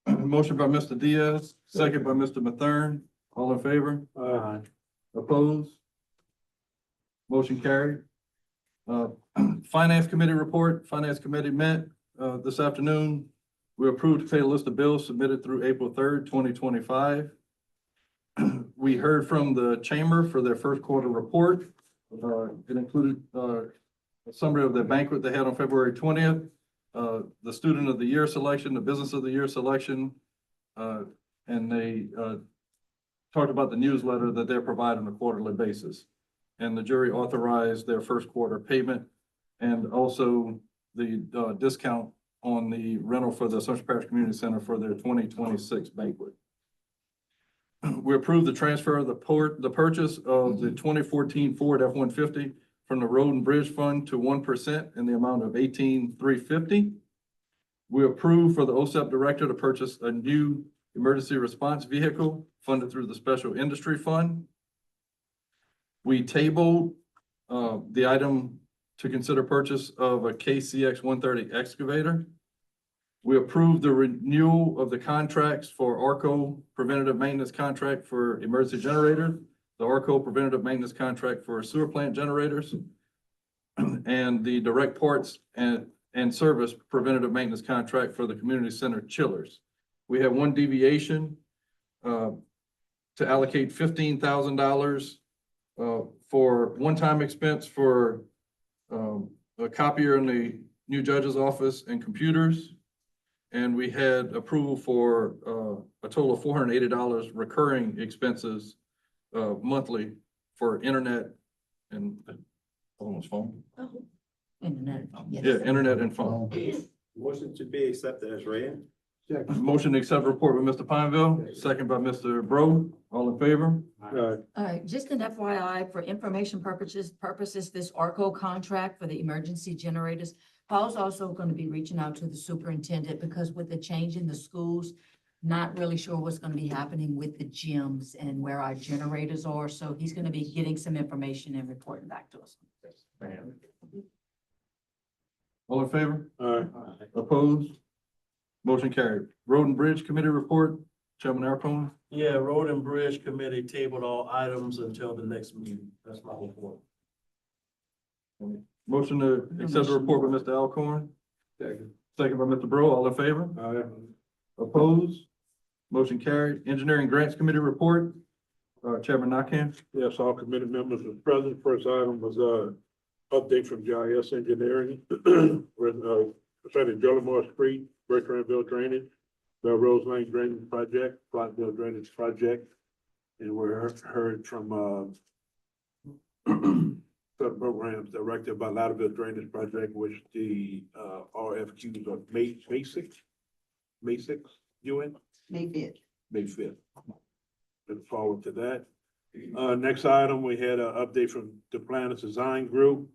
Motion by Mr. Diaz, second by Mr. Mathern. All in favor? Opposed? Motion carried. Finance Committee report. Finance Committee met this afternoon. We approved to pay a list of bills submitted through April 3rd, 2025. We heard from the chamber for their first quarter report. It included a summary of the banquet they had on February 20th, the Student of the Year selection, the Business of the Year selection. And they, talked about the newsletter that they're providing on a quarterly basis. And the jury authorized their first quarter payment and also the, discount on the rental for the Central Parish Community Center for their 2026 banquet. We approved the transfer of the purchase of the 2014 Ford F-150 from the Road and Bridge Fund to 1% in the amount of $18,350. We approved for the OSEP director to purchase a new emergency response vehicle funded through the Special Industry Fund. We tabled the item to consider purchase of a KCX 130 excavator. We approved the renewal of the contracts for ARCO preventative maintenance contract for emergency generators, the ARCO preventative maintenance contract for sewer plant generators, and the direct parts and service preventative maintenance contract for the community center chillers. We have one deviation to allocate $15,000 for one-time expense for a copier in the new judge's office and computers. And we had approval for a total of $480 recurring expenses monthly for internet and almost phone. Internet, yes. Yeah, internet and phone. Motion to be accepted as read. Motion to accept report by Mr. Pineville, second by Mr. Bro. All in favor? All right, just an FYI, for information purposes, this ARCO contract for the emergency generators, Paul's also going to be reaching out to the superintendent because with the change in the schools, not really sure what's going to be happening with the gyms and where our generators are. So he's going to be getting some information and reporting back to us. All in favor? Opposed? Motion carried. Road and Bridge Committee report, Chairman Arcone. Yeah, Road and Bridge Committee tabled all items until the next meeting. That's my report. Motion to accept the report by Mr. Alcorn. Second by Mr. Bro. All in favor? Opposed? Motion carried. Engineering Grants Committee report, Chairman Nakam. Yes, all committee members are present. First item was, update from GIS Engineering. Concerning Jellimore Street, Bertrandville Drainage, the Rose Lane Drainage Project, Flottville Drainage Project. And we heard from, sub-programs directed by Lauderdale Drainage Project, which the, RFQs are May 6th, UN? May 5th. May 5th. Look forward to that. Next item, we had an update from the Planners Design Group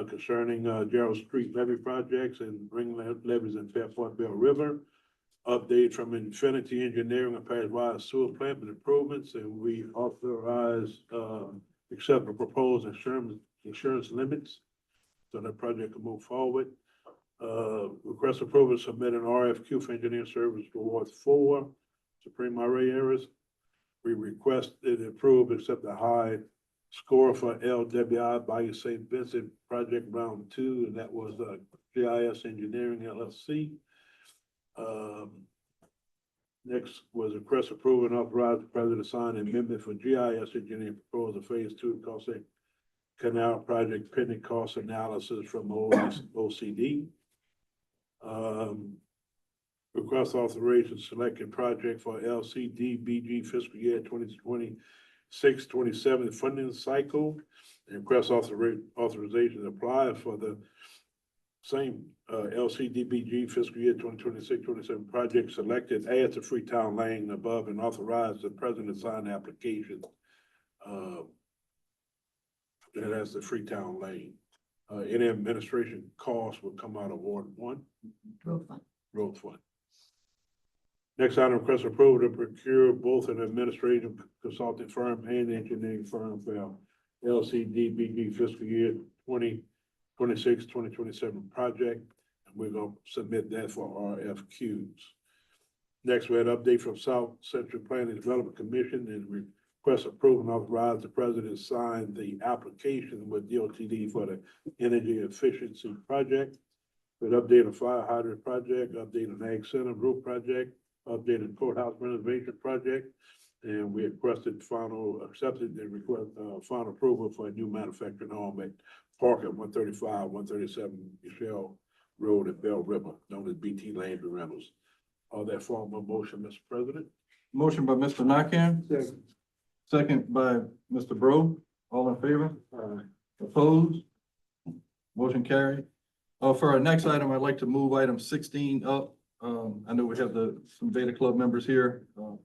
concerning Gerald Street levee projects and ring levees in Fairport Bell River. Update from Infinity Engineering and Parish-wide sewer plant improvements, and we authorize accept the proposed insurance limits so that project can move forward. Request approval to submit an RFQ for engineering service for Ward 4, Supreme Array areas. We requested approve, accept the high score for LWI Bayou St. Vincent Project Round 2, and that was GIS Engineering LLC. Next was request approval and authorize the president to sign an amendment for GIS Engineering proposal Phase 2 Cossack Canal Project pending cost analysis from OCD. Request authorization selected project for LCDBG fiscal year 2026-27 funding cycle. And request authorization to apply for the same LCDBG fiscal year 2026-27 project selected as the Freetown Lane above and authorize the president to sign the application. And that's the Freetown Lane. Any administration costs will come out of Ward 1. Road fund. Road fund. Next item, request approval to procure both an administrative consulting firm and engineering firm for LCDBG fiscal year 2026-2027 project. And we're gonna submit that for RFQs. Next, we had an update from South Central Planning Development Commission and request approval and authorize the president to sign the application with DOTD for the energy efficiency project. With update of fire hydrant project, update of Ag Center roof project, updated courthouse renovation project, and we accepted the request, final approval for a new manufacturing home at Park at 135, 137 Michelle Road at Bell River, known as BT Landry Reynolds. All that form of motion, Mr. President? Motion by Mr. Nakam. Second by Mr. Bro. All in favor? Opposed? Motion carried. For our next item, I'd like to move item 16 up. I know we have some Beta Club members here. I'd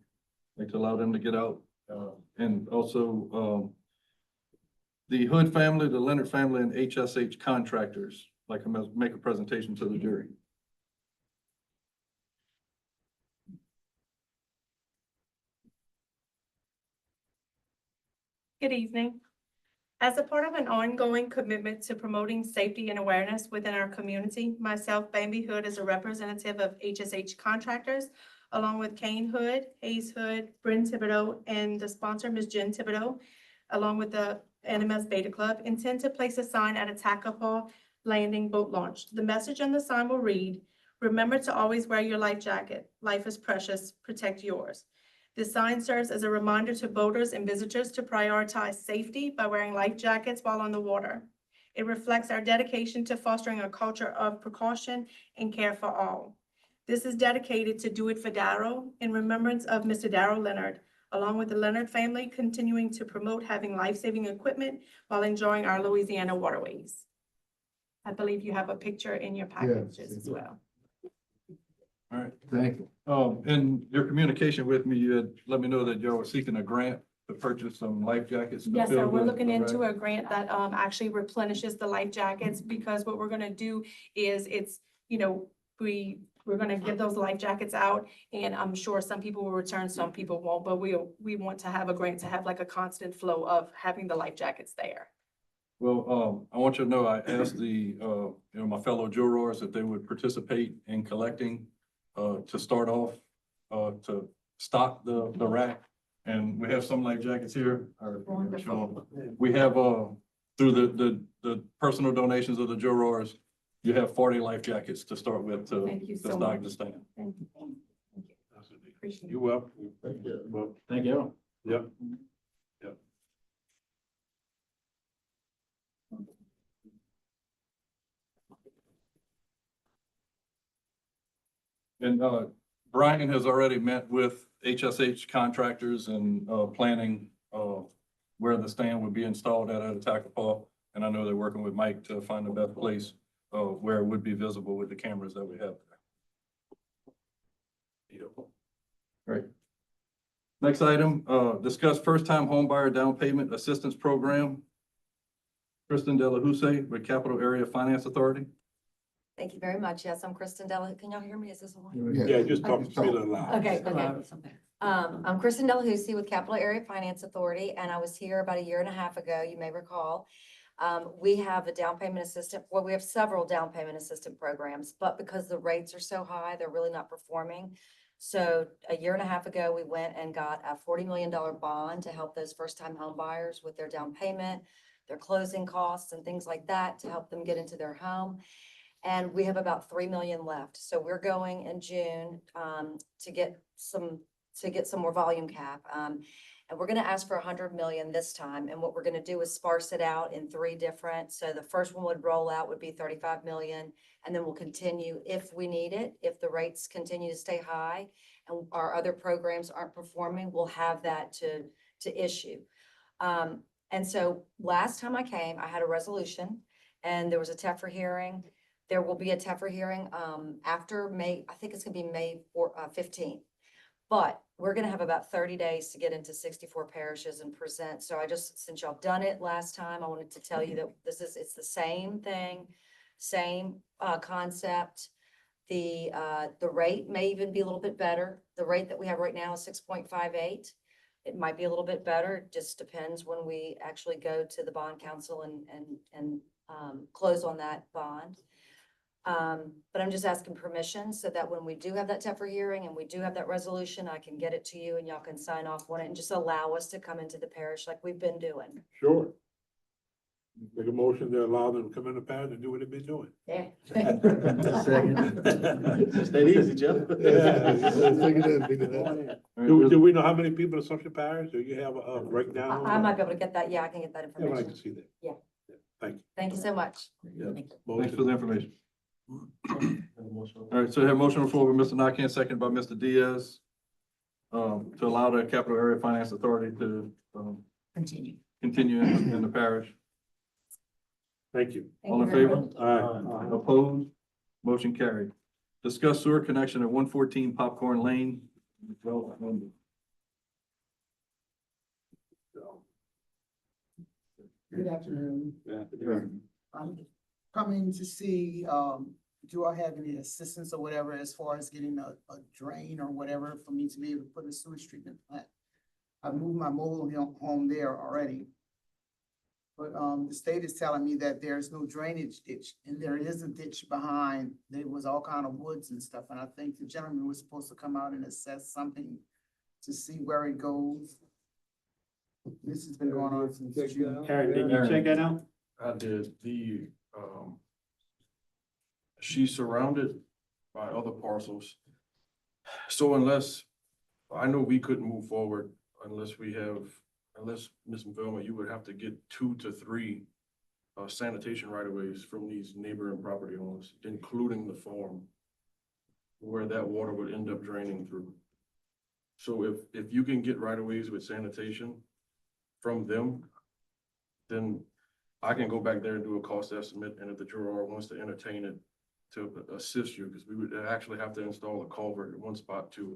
like to allow them to get out. And also, the Hood family, the Leonard family, and HSH contractors, like to make a presentation to the jury. Good evening. As a part of an ongoing commitment to promoting safety and awareness within our community, myself, Bambi Hood, is a representative of HSH Contractors, along with Kane Hood, Hayes Hood, Bryn Thibodeau, and the sponsor, Ms. Jen Thibodeau, along with the NMS Beta Club, intend to place a sign at a Takapa Landing boat launch. The message on the sign will read, "Remember to always wear your life jacket. Life is precious. Protect yours." The sign serves as a reminder to boaters and visitors to prioritize safety by wearing life jackets while on the water. It reflects our dedication to fostering a culture of precaution and care for all. This is dedicated to Do It for Darrow in remembrance of Mr. Darrow Leonard, along with the Leonard family continuing to promote having life-saving equipment while enjoying our Louisiana waterways. I believe you have a picture in your packages as well. All right. Thank you. In your communication with me, you had let me know that y'all were seeking a grant to purchase some life jackets. to Yes, sir. fill We're the- looking the into rack. a grant that actually replenishes the life jackets, because what we're gonna do is we're gonna give those life jackets out, and I'm sure some people will return, some people won't, but we want to have a grant to have like a constant flow of having the life jackets there. Well, I want you to know, I asked my fellow jurors if they would participate in collecting, to start off, to stock the rack. And we have some life jackets here. Wonderful. We have, through the personal donations of the jurors, you have 40 life jackets to start with Thank you to so stock much. the stand. Thank you. Appreciate it. You welcome. Thank you. Yep. Yep. And Brian has already met with HSH contractors and planning where the stand would be installed at Attakapaw. And I know they're working with Mike to find the best place where it would be visible with the cameras that we have there. Right. Next item, discuss first-time homebuyer down payment assistance program. Kristen Delahousse with Capital Area Finance Authority. Thank you very much. Yes, I'm Kristen Della. Can y'all hear me? Is this on? Yeah, just talk to Taylor loud. Okay, okay. I'm Kristen Delahousie with Capital Area Finance Authority, and I was here about a year and a half ago, you may recall. We have a down payment assistant, well, we have several down payment assistant programs, but because the rates are so high, they're really not performing. So a year and a half ago, we went and got a $40 million bond to help those first-time home buyers with their down payment, their closing costs and things like that to help them get into their home. And we have about 3 million left. So we're going in June to get some more volume cap. And we're gonna ask for 100 million this time. And what we're gonna do is sparse it out in 3 different. So the first one would roll out would be 35 million. And then we'll continue if we need it. If the rates continue to stay high and our other programs aren't performing, we'll have that to issue. And so last time I came, I had a resolution and there was a TEFRA hearing. There will be a TEFRA hearing after May, I think it's gonna be May 15th. But we're gonna have about 30 days to get into 64 parishes and present. So since y'all done it last time, I wanted to tell you that it's the same thing, same concept. The rate may even be a little bit better. The rate that we have right now is 6.58. It might be a little bit better. It just depends when we actually go to the bond council and close on that bond. But I'm just asking permission so that when we do have that TEFRA hearing and we do have that resolution, I can get it to you and y'all can sign off on it and just allow us to come into the parish like we've been doing. Sure. Make a motion to allow them to come in the parish and do what they've been doing. Yeah. It's that easy, Jeff. Do we know how many people in Assumption Parish? Do you have a breakdown? I might be able to get that. Yeah, I can get that Yeah, I'd like information. to see that. Yeah. Thank you. Thank you so much. Yeah. Thanks for the information. All right, so we have a motion on the floor by Mr. Nakane, second by Mr. Diaz, to allow the Capital Area Finance Authority to, continue in the parish. Thank you. All in favor? Opposed? Motion carried. Discuss sewer connection at 114 Popcorn Lane. Good afternoon. Yeah. I'm coming to see, do I have any assistance or whatever as far as getting a drain or whatever for me to be able to put a sewage treatment plant? I moved my mobile home there already. But, the state is telling me that there's no drainage ditch and there is a ditch behind. There was all kind of woods and stuff. And I think the gentleman was supposed to come out and assess something to see where it goes. This has been going on since June. Karen, did you check that out? I did she's surrounded by other parcels. So unless, I know we couldn't move forward unless Ms. Velma, you would have to get 2 to 3 sanitation right-of-ways from these neighboring property owners, including the farm, where that water would end up draining through. So if you can get right-of-ways with sanitation from them, then I can go back there and do a cost estimate, and if the juror wants to entertain it, to assist you, because we would actually have to install a culvert at one spot to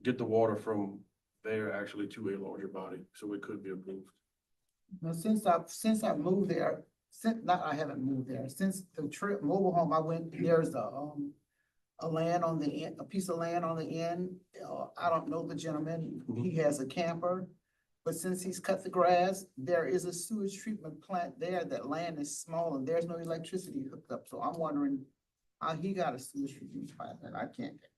get the water from there actually to a larger body, so it could be approved. Now, since I moved there, I haven't moved there, since the trip, mobile home, I went, there's a land on the end, a piece of land on the end. I don't know the gentleman, he has a camper. But since he's cut the grass, there is a sewage treatment plant there. That land is small and there's no electricity hooked up. So I'm wondering how he got a sewage treatment plant that I can't get.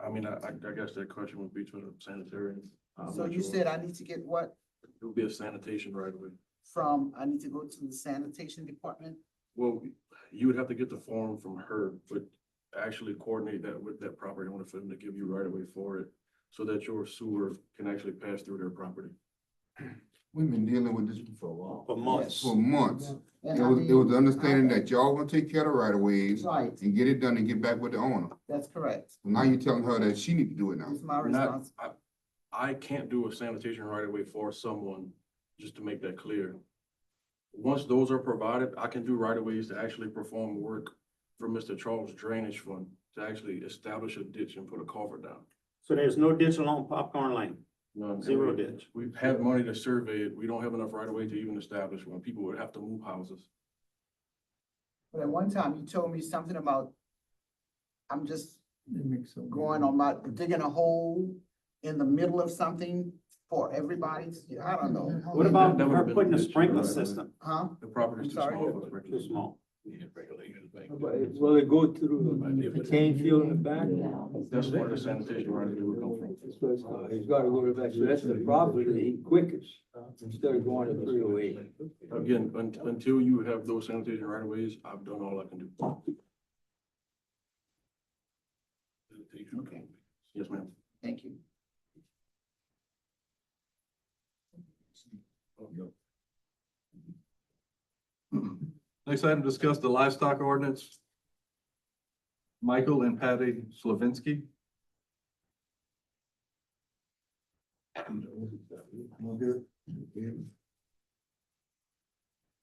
I mean, I guess that question would be to the sanitarian. I'm So not you sure. said I need to get what It would be a sanitation right away. from, I need to go to the sanitation department? Well, you would have to get the form from her, but actually coordinate that with that property owner for them to give you right away for it, so that your sewer can actually pass through their property. We've been dealing with this for a while. For months. For months. And It I was, mean, it was the understanding that y'all gonna take care of right of ways Right, and get it done and get back with the owner. that's correct. Now you're telling her that she need to do it now. It's my Not, response. I can't do a sanitation right away for someone, just to make that clear. Once those are provided, I can do right of ways to actually perform work for Mr. Charles Drainage Fund, to actually establish a ditch and put a culvert down. So there's no ditch along Popcorn Lane? None. Zero ditch. We've had money to survey it. We don't have enough right of way to even establish one. People would have to move houses. But at one time you told me something about, I'm just going on my, digging a hole in the middle of something for everybody. I don't know. What about That would her have been putting a ditch, sprinkler right? system? Huh? The property's too I'm sorry. small for a sprinkler. Too small. Will it go through the cane field in the back? That's where the sanitation right of way would come from. He's gotta go to the back, so that's the property quickest, instead of going to 308. Again, until you have those sanitation right of ways, I've done all I can do. Okay, Yes, ma'am. thank you. Next item, discuss the livestock ordinance. Michael and Patty Slavinsky.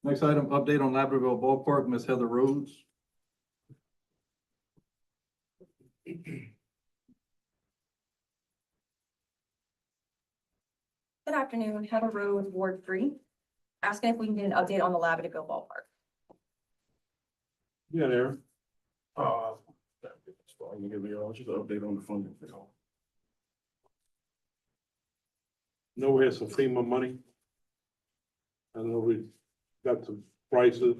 Next item, update on Labrador Ballpark, Ms. Heather Rhodes. Good afternoon, Heather Rhodes, Ward 3. Asking if we can get an update on the Labrador Ballpark. Yeah, there. That's fine. You give me just an update on the funding. Know we had some FEMA money. I know we got some prices.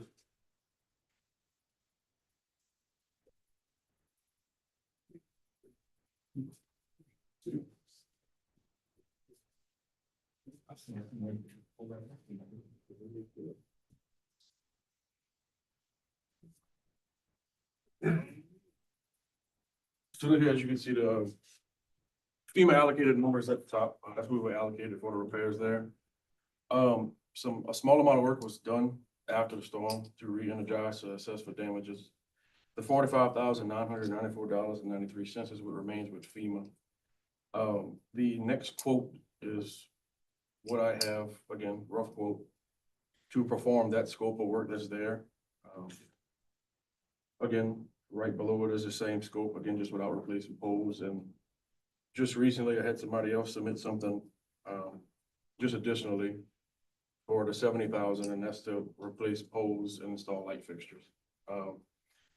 So here, as you can see, the FEMA allocated numbers at the top, that's what we were allocated for the repairs there. A small amount of work was done after the storm to re-energize, to assess for damages. The $45,994.93 is what remains with FEMA. The next quote is what I have, again, rough quote, to perform that scope of work that's there. Again, right below it is the same scope, again, just without replacing poles. And just recently, I had somebody else submit something, just additionally for the 70,000, and that's to replace poles and install light fixtures.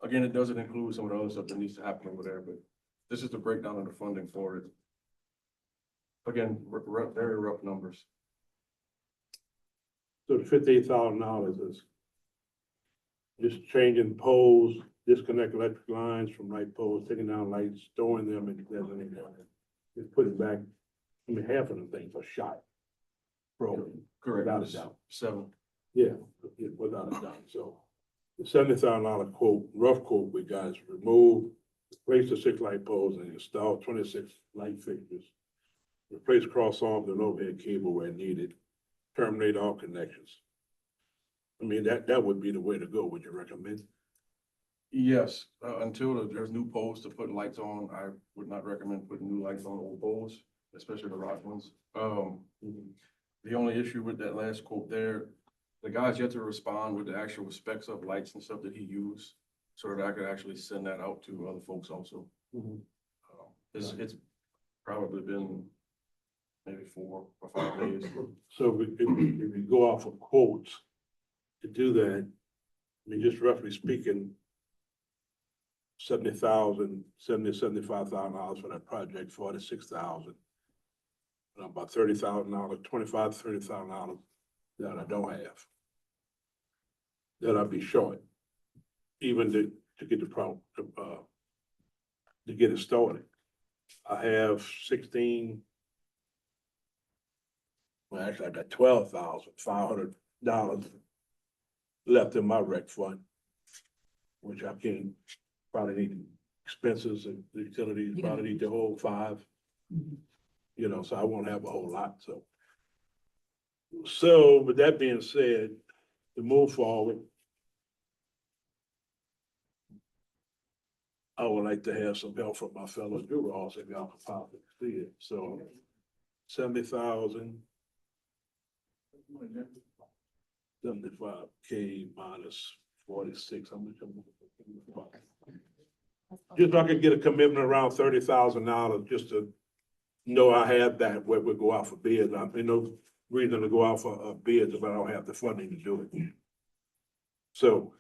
Again, it doesn't include some of the other stuff that needs to happen over there, but this is the breakdown of the funding for it. Again, very rough numbers. So the $58,000 is just changing poles, disconnect electric lines from light poles, taking down lights, storing them, and just put it back. I mean, half of the things are shot. Broken. Correct. Without a doubt. 7. Yeah, without a doubt. So the $70,000 quote, rough quote we got is remove, replace the 6 light poles and install 26 light fixtures. Replace cross arms and overhead cable where needed. Terminate all connections. I mean, that would be the way to go, would you recommend? Yes, until there's new poles to put lights on, I would not recommend putting new lights on old poles, especially the rock ones. The only issue with that last quote there, the guy's yet to respond with the actual specs of lights and stuff that he used, so that I could actually send that out to other folks also. It's probably been maybe 4 or 5 days. So if we go off of quotes to do that, I mean, just roughly speaking, $75,000 for that project, 46,000. About $30,000, $25,000 to $30,000 that I don't have. That I'd be short, even to get the problem, to get it started. I have 16. Well, actually, I got $12,500 left in my rec fund, which I can probably need expenses and utilities, probably need the whole 5. You know, so I won't have a whole lot, so. So, with that being said, to move forward, I would like to have some help from my fellow jurors if y'all can possibly see it, so 70,000. 75K minus 46, how much? Just so I could get a commitment around $30,000, just to know I have that where we go out for bids. I mean, no reason to go out for bids if I don't have the funding to do it. So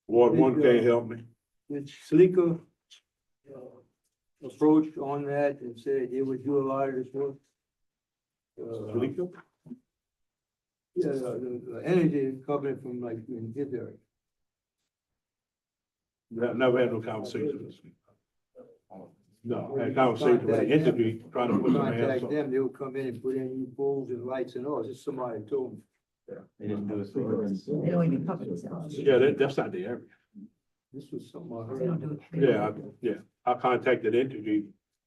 Ward 1 can't help me. Did Sleeker approach on that and said they would do a lot of this work? Sleeker? Yeah, the energy company from like in his area. Never had no conversations. No, I had a conversation with the entity trying to put some hands Contact on. them, they would come in and put in new poles and lights and all, just somebody told me. They didn't do it. They don't even cover themselves. Yeah, that's not the area. This was somebody. They don't do it. Yeah, I contacted the entity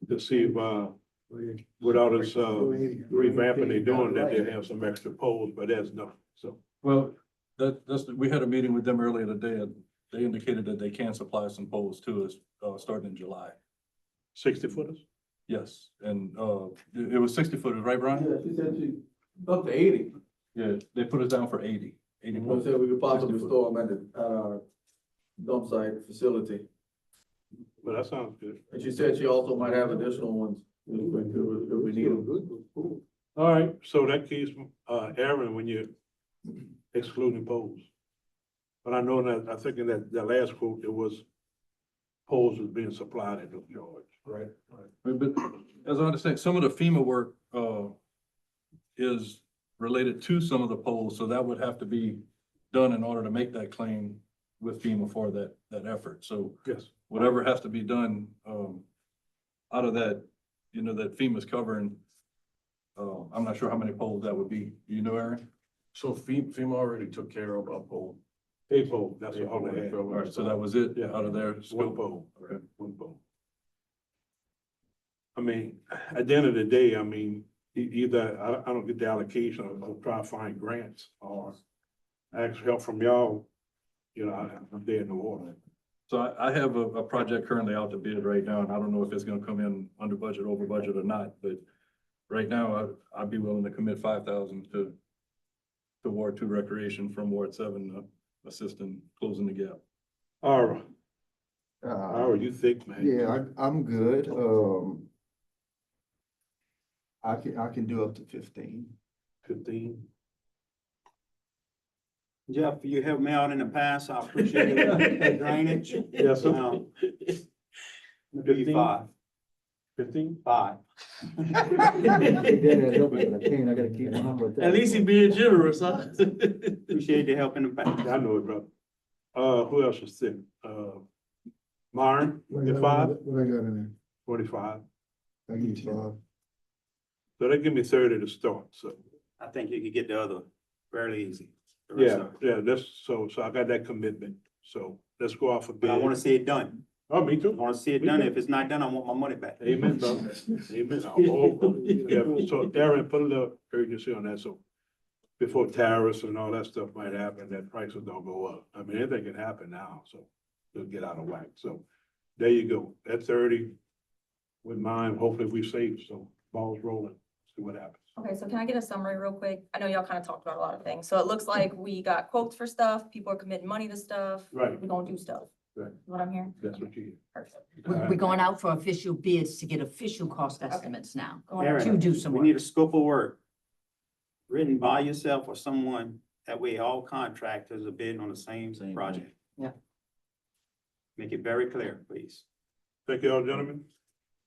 to see if, with all this, revamping they doing, that they have some extra poles, but that's no, so. Well, we had a meeting with them earlier today, and they indicated that they can supply some poles to us, starting in July. 60 footers? Yes, and, it was 60 footers, right, Brian? Yeah, she said she, up to 80. Yeah, they put us down for 80. 80 We poles. said we could possibly 60 store them at our dump site facility. Well, that sounds good. And she said she also might have additional ones if we need them. All right, so that keeps, Aaron, when you're excluding poles. But I know that, I think in that last quote, it was poles was being supplied at no charge. Right. But as I understand, some of the FEMA work, is related to some of the poles, so that would have to be done in order to make that claim with FEMA for that effort. So yes, whatever has to be done, out of that, you know, that FEMA's covering, I'm not sure how many poles that would be. You know, Aaron? So FEMA already took care of a pole. a pole, that's all they had. All right, so that was it Yeah. out of their One scope. pole, okay, one pole. I mean, at the end of the day, I mean, either I don't get the allocation or try to find grants or ask help from y'all you know, I'm dead in the water. So I have a project currently out to bid right now, and I don't know if it's gonna come in under budget, over budget or not, but right now, I'd be willing to commit 5,000 to Ward 2 recreation from Ward 7, assist in closing the gap. All right. How are you think, man? Yeah, I'm good. I can do up to 15. 15? Jeff, you helped me out in the past. I appreciate it. Drainage. Yes, sir. Maybe 5. 15? 5. At least he being generous, huh? Appreciate your help in the past. I know it, brother. Who else is sick? Myron, you 5? What I got in 45. there? I need 5. So they give me 30 to start, so. I think you could get the other fairly easy. The rest of it. Yeah, that's, so I got that commitment, so let's go off a bid. But I wanna see it done. Oh, me I too. wanna see it Me done. too. If it's not done, I want my money back. Amen, brother. Amen. Yeah, so Aaron, put a little urgency on that, so before tariffs and all that stuff might happen, that prices don't go up. I mean, anything can happen now, so it'll get out of whack. So there you go. At 30 with mine, hopefully we save, so ball's rolling, see what happens. Okay, so can I get a summary real quick? I know y'all kind of talked about a lot of things. So it looks like we got quotes for stuff, people are committing money to stuff. Right. We're gonna do stuff. Right. What I'm hearing? That's what you Perfect. We're going out for official bids to get official cost estimates now, Going out to do some We work. need a scope of work written by yourself or someone, that way all contractors are bidding on the same project. Yeah. Make it very clear, please. Thank you all, gentlemen.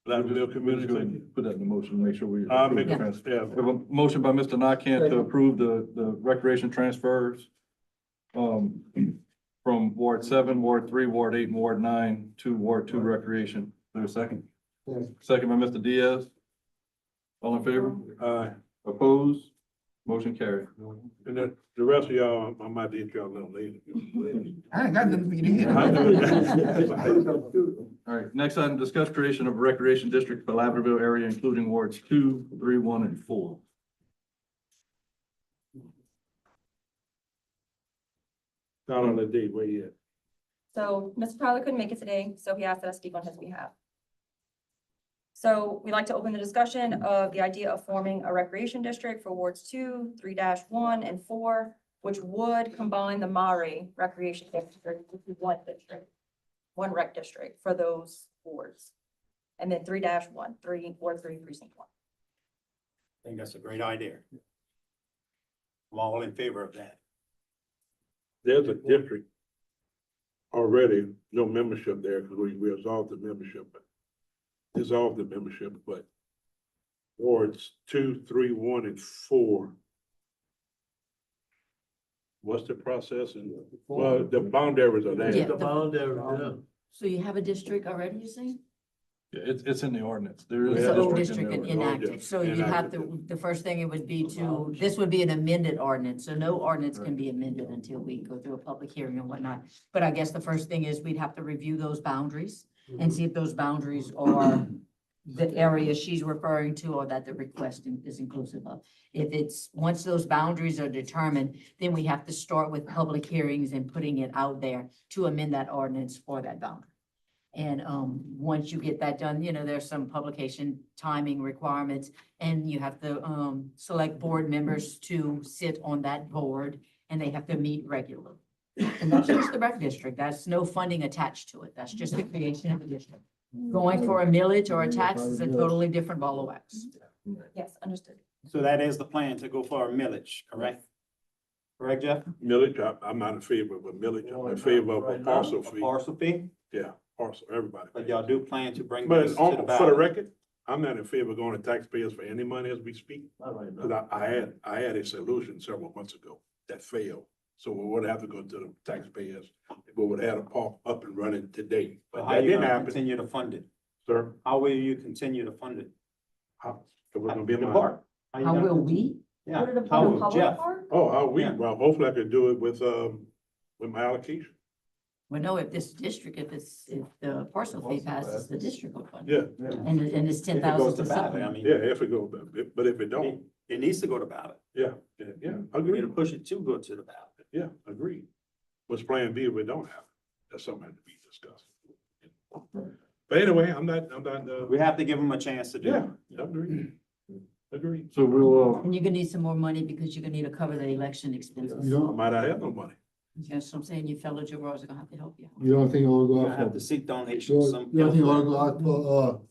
Louderville Community, thank you. Put that in the motion, make sure we. I'll make a approve the transfer. We have a motion by Mr. Nakam to approve the recreation transfers from Ward 7, Ward 3, Ward 8, and Ward 9 to Ward 2 recreation. Is there a second? Second by Mr. Diaz. All in favor? Opposed? Motion carried. And then the rest of y'all, I might hit y'all a little later. I ain't got nothing for you to hit. All right, next item, discuss creation of a recreation district for Louderville area, including wards 2, 3, 1, and 4. Not on the date, where you at? So Mr. Tyler couldn't make it today, so he asked that I speak on his behalf. So we'd like to open the discussion of the idea of forming a recreation district for wards 2, 3-1, and 4, which would combine the Mare Recreation District into one district, one rec district for those wards. And then 3-1, Ward 3, Precinct 1. I think that's a great idea. I'm all in favor of that. There's a district already, no membership there, because we dissolved the membership, but wards 2, 3, 1, and 4. What's the process? And, well, the boundaries are there. Yeah. The boundary, yeah. So you have a district already, you say? Yeah, it's in the ordinance. There is. It's a an old district district in and there. inactive, so you have to, the first thing it would be to, this would be an amended ordinance, so no ordinance can be amended until we go through a public hearing and whatnot. But I guess the first thing is we'd have to review those boundaries and see if those boundaries are the area she's referring to or that the request is inclusive of. If it's, once those boundaries are determined, then we have to start with public hearings and putting it out there to amend that ordinance for that boundary. And once you get that done, there's some publication timing requirements, and you have to select board members to sit on that board, and they have to meet regularly. And that's just the rec district. That's no funding attached to it. That's just the creation of a district. Going for a millage or a tax is a totally different ball of wax. Yes, understood. So that is the plan, to go for a millage, correct? Correct, Jeff? Millage, I'm not in favor of a millage, I'm in favor of a parcel A fee. parcel fee, Yeah, parcel, everybody. but y'all do plan to bring But this to the for the ballot. record, I'm not in favor of going to taxpayers for any money as we speak. Because I had a solution several months ago that failed. So we would have to go to the taxpayers, we would have a park up and running today. But How that you didn't gonna happen, continue to fund it? sir. How will you continue to fund it? It was gonna be in The my park. heart. you How gonna will continue- we? Yeah, Put it up how in a will public Jeff? park? Oh, how we, Yeah. well, hopefully I could do it with my allocation. Well, no, if this district, if the parcel fee passes, the district will fund it. Yeah, And it's If 10,000 it goes to to ballot, I supplement. mean. yeah, if it goes, but if it don't, It needs to go to ballot. yeah, We need agreed. to push it to go to the ballot. Yeah, agreed. what's plan B if we don't have it? That's something to be discussed. But anyway, I'm not, We have to give them a chance to do it. yeah, agree. So we'll, And you're gonna need some more money because you're gonna need to cover the election expenses. I might not have no money. Yes, I'm saying your fellow jurors are gonna have to help you. You don't think it'll go You out have for, to seek you donations, some. don't think it'll go out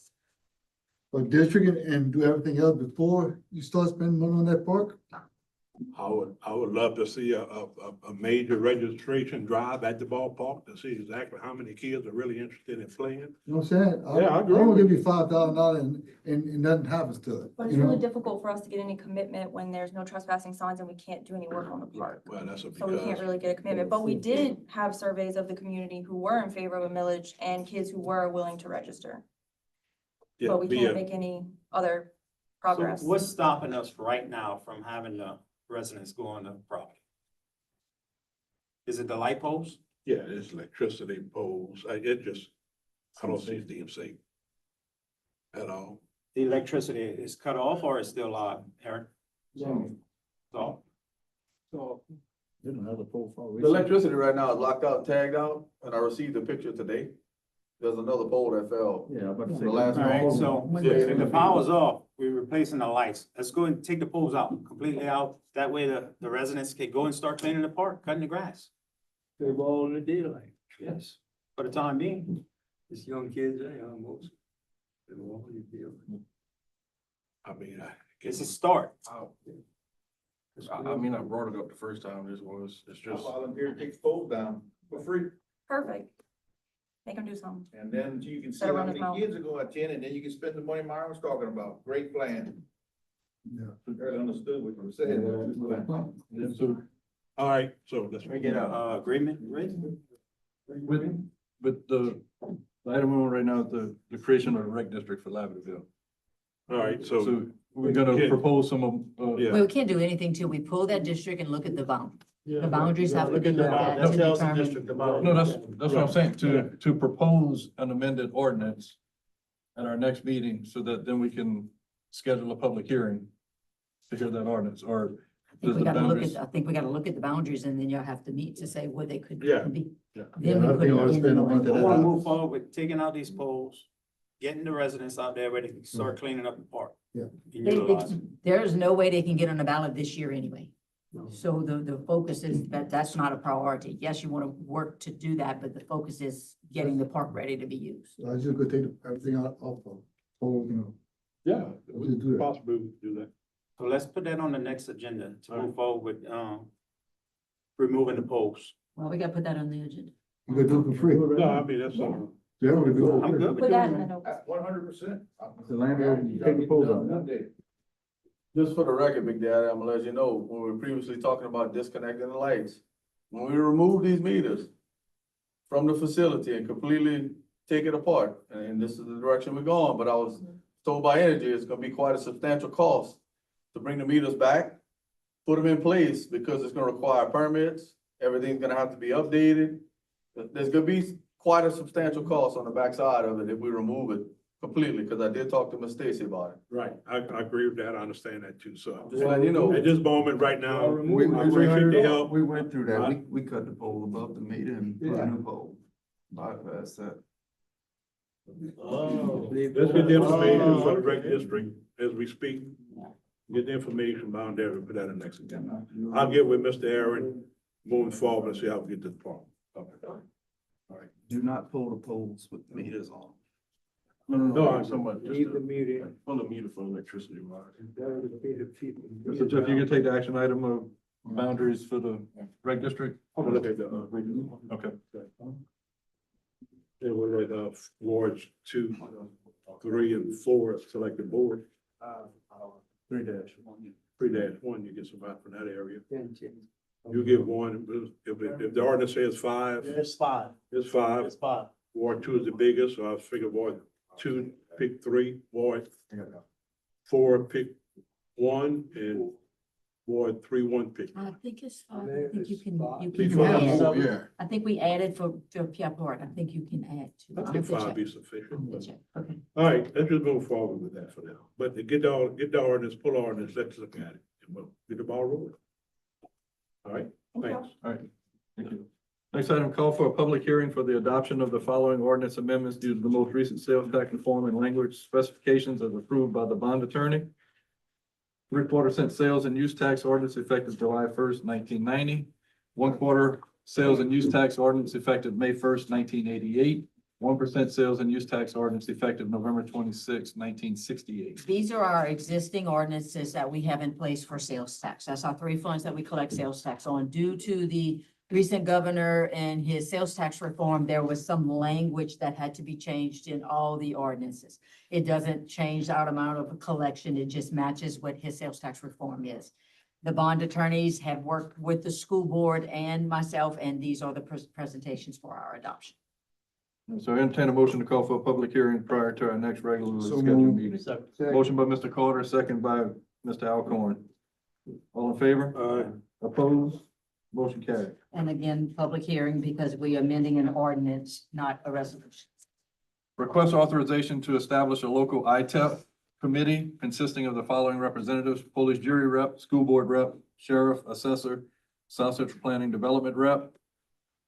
for district and do everything else before you start spending money on that park? I would love to see a major registration drive at the ballpark to see exactly how many kids are really interested in playing. You know what I'm saying? Yeah, I agree. I'm gonna give you $5,000 and nothing happens to it. But it's you know? really difficult for us to get any commitment when there's no trespassing signs and we can't do any work on the park. Well, that's So we can't because, really get a commitment, but we did have surveys of the community who were in favor of a millage and kids who were willing to register. yeah, But we be can't a, make any other So progress. what's stopping us right now from having the residents go on the property? Is it the light poles? yeah, it's electricity poles. It just, I don't see it's deemed safe at all. The electricity is cut off or is still live, Eric? So, They don't have the pole for. The electricity right now is locked out, tagged out, and I received a picture today. There's another pole that fell. Yeah, I'm about to say. The last all right, one. so Yeah. if the power's off, we're replacing the lights. Let's go and take the poles out, completely out. That way the residents can go and start cleaning the park, cutting the grass. They're all in the daylight. Yes. For the time being. It's young kids, almost. They're all in the daylight. I mean, It's a start. I mean, I brought it up the first time, it's just. volunteer to take the poles down for free. Perfect. Make them do something. And then you can see Better how run his many mouth. kids are gonna attend, and then you can spend the money Myron's talking about. Great plan. Yeah. Barely understood what you were saying. so all right, so let's. Can we get a agreement written? with the item on right now, the creation of a rec district for Laverdale. All right, so, So we're gonna Yeah. propose some of, yeah. Well, we can't do anything till we pull that district and look at the bound. The boundaries have to Look be at the, looked at that to tells the determine. district about. no, that's what I'm saying, to propose an amended ordinance at our next meeting, so that then we can schedule a public hearing to hear that ordinance, or I think does we the gotta look boundaries? at, I think we gotta look at the boundaries and then you'll have to meet to say where they could Yeah. be. Yeah. Then we Yeah, I put think it I'll in spend a month the. at I that. wanna move forward with taking out these poles, getting the residents out there ready to start cleaning up the park. Yeah. And They- utilize it. There is no way they can get on the ballot this year anyway. So the focus is that that's not a priority. Yes, you want to work to do that, but the focus is getting the park ready to be used. I was just gonna take everything out off of, whole, you know. Yeah, we can do that. possibly do that. So let's put that on the next agenda to move forward with, removing the poles. Well, we gotta put that on the agenda. You could do it for free. No, I mean, that's something. Yeah, we could do it. I'm good with Put that in doing the that. notes. 100%. The landlord, take the poles out. Just for the record, Big Daddy, I'm gonna let you know, when we were previously talking about disconnecting the lights, when we remove these meters from the facility and completely take it apart, and this is the direction we're going, but I was told by Energy, it's gonna be quite a substantial cost to bring the meters back, put them in place, because it's gonna require permits, everything's gonna have to be updated. There's gonna be quite a substantial cost on the backside of it if we remove it completely, because I did talk to Ms. Stacy about it. Right, I agree with that, I understand that too, so. Just letting you know. At this moment right now, We I appreciate the help. We went through that. We cut the pole above the meter and put a new pole. Bypass that. Oh. Let's get the information for the rec district as we speak. Get the information bound there and put that in the next agenda. I'll get with Mr. Aaron moving forward and see how we get this problem. Okay. Do not pull the poles with meters on. No, I'm talking about just Leave the meter. pull the meter for electricity wires. So Jeff, you can take the action item of boundaries for the rec district? I'm gonna look at the, Okay. There were wards 2, 3, and 4 selected board. 3-1, you get somebody from that area. You get one, if the ordinance says 5, It's five, it's 5. it's five. Ward 2 is the biggest, so I figured Ward 2, pick 3, Ward 4, pick 1, and Ward 3, 1, pick. I think it's fine. I think you can Pick 5, add. yeah. I think we added for Pierre Port. I think you can add to. I think 5 be sufficient. Check. Okay. All right, let's just move forward with that for now. But to get the ordinance, pull the ordinance, let's look at it, and we'll get the ball rolling. All right, thanks. All right, thank you. Next item, call for a public hearing for the adoption of the following ordinance amendments due to the most recent sales tax reform and language specifications as approved by the bond attorney. 3/4 sales and use tax ordinance effective July 1st, 1990. 1/4 sales and use tax ordinance effective May 1st, 1988. 1% sales and use tax ordinance effective November 26th, 1968. These are our existing ordinances that we have in place for sales tax. That's our three funds that we collect sales tax on. Due to the recent governor and his sales tax reform, there was some language that had to be changed in all the ordinances. It doesn't change our amount of collection. It just matches what his sales tax reform is. The bond attorneys have worked with the school board and myself, and these are the presentations for our adoption. So entertain a motion to call for a public hearing prior to our next regularly So scheduled moved. meeting. Second. Motion by Mr. Carter, second by Mr. Alcorn. All in favor? Opposed? Motion carried. And again, public hearing because we are amending an ordinance, not a resolution. Request authorization to establish a local ITEP committee consisting of the following representatives: Police Jury Rep, School Board Rep, Sheriff, Assessor, South Central Planning Development Rep,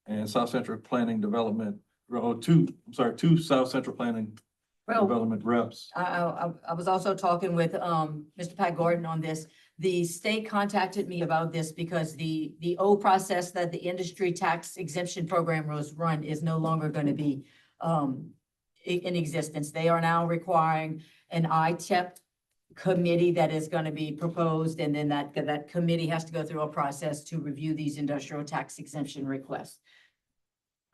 and South Central Planning Development, two South Central Planning Well, Development reps. I was also talking with, Mr. Pat Gordon on this. The state contacted me about this because the old process that the industry tax exemption program was run is no longer going to be, in existence. They are now requiring an ITEP committee that is going to be proposed, and then that committee has to go through a process to review these industrial tax exemption requests.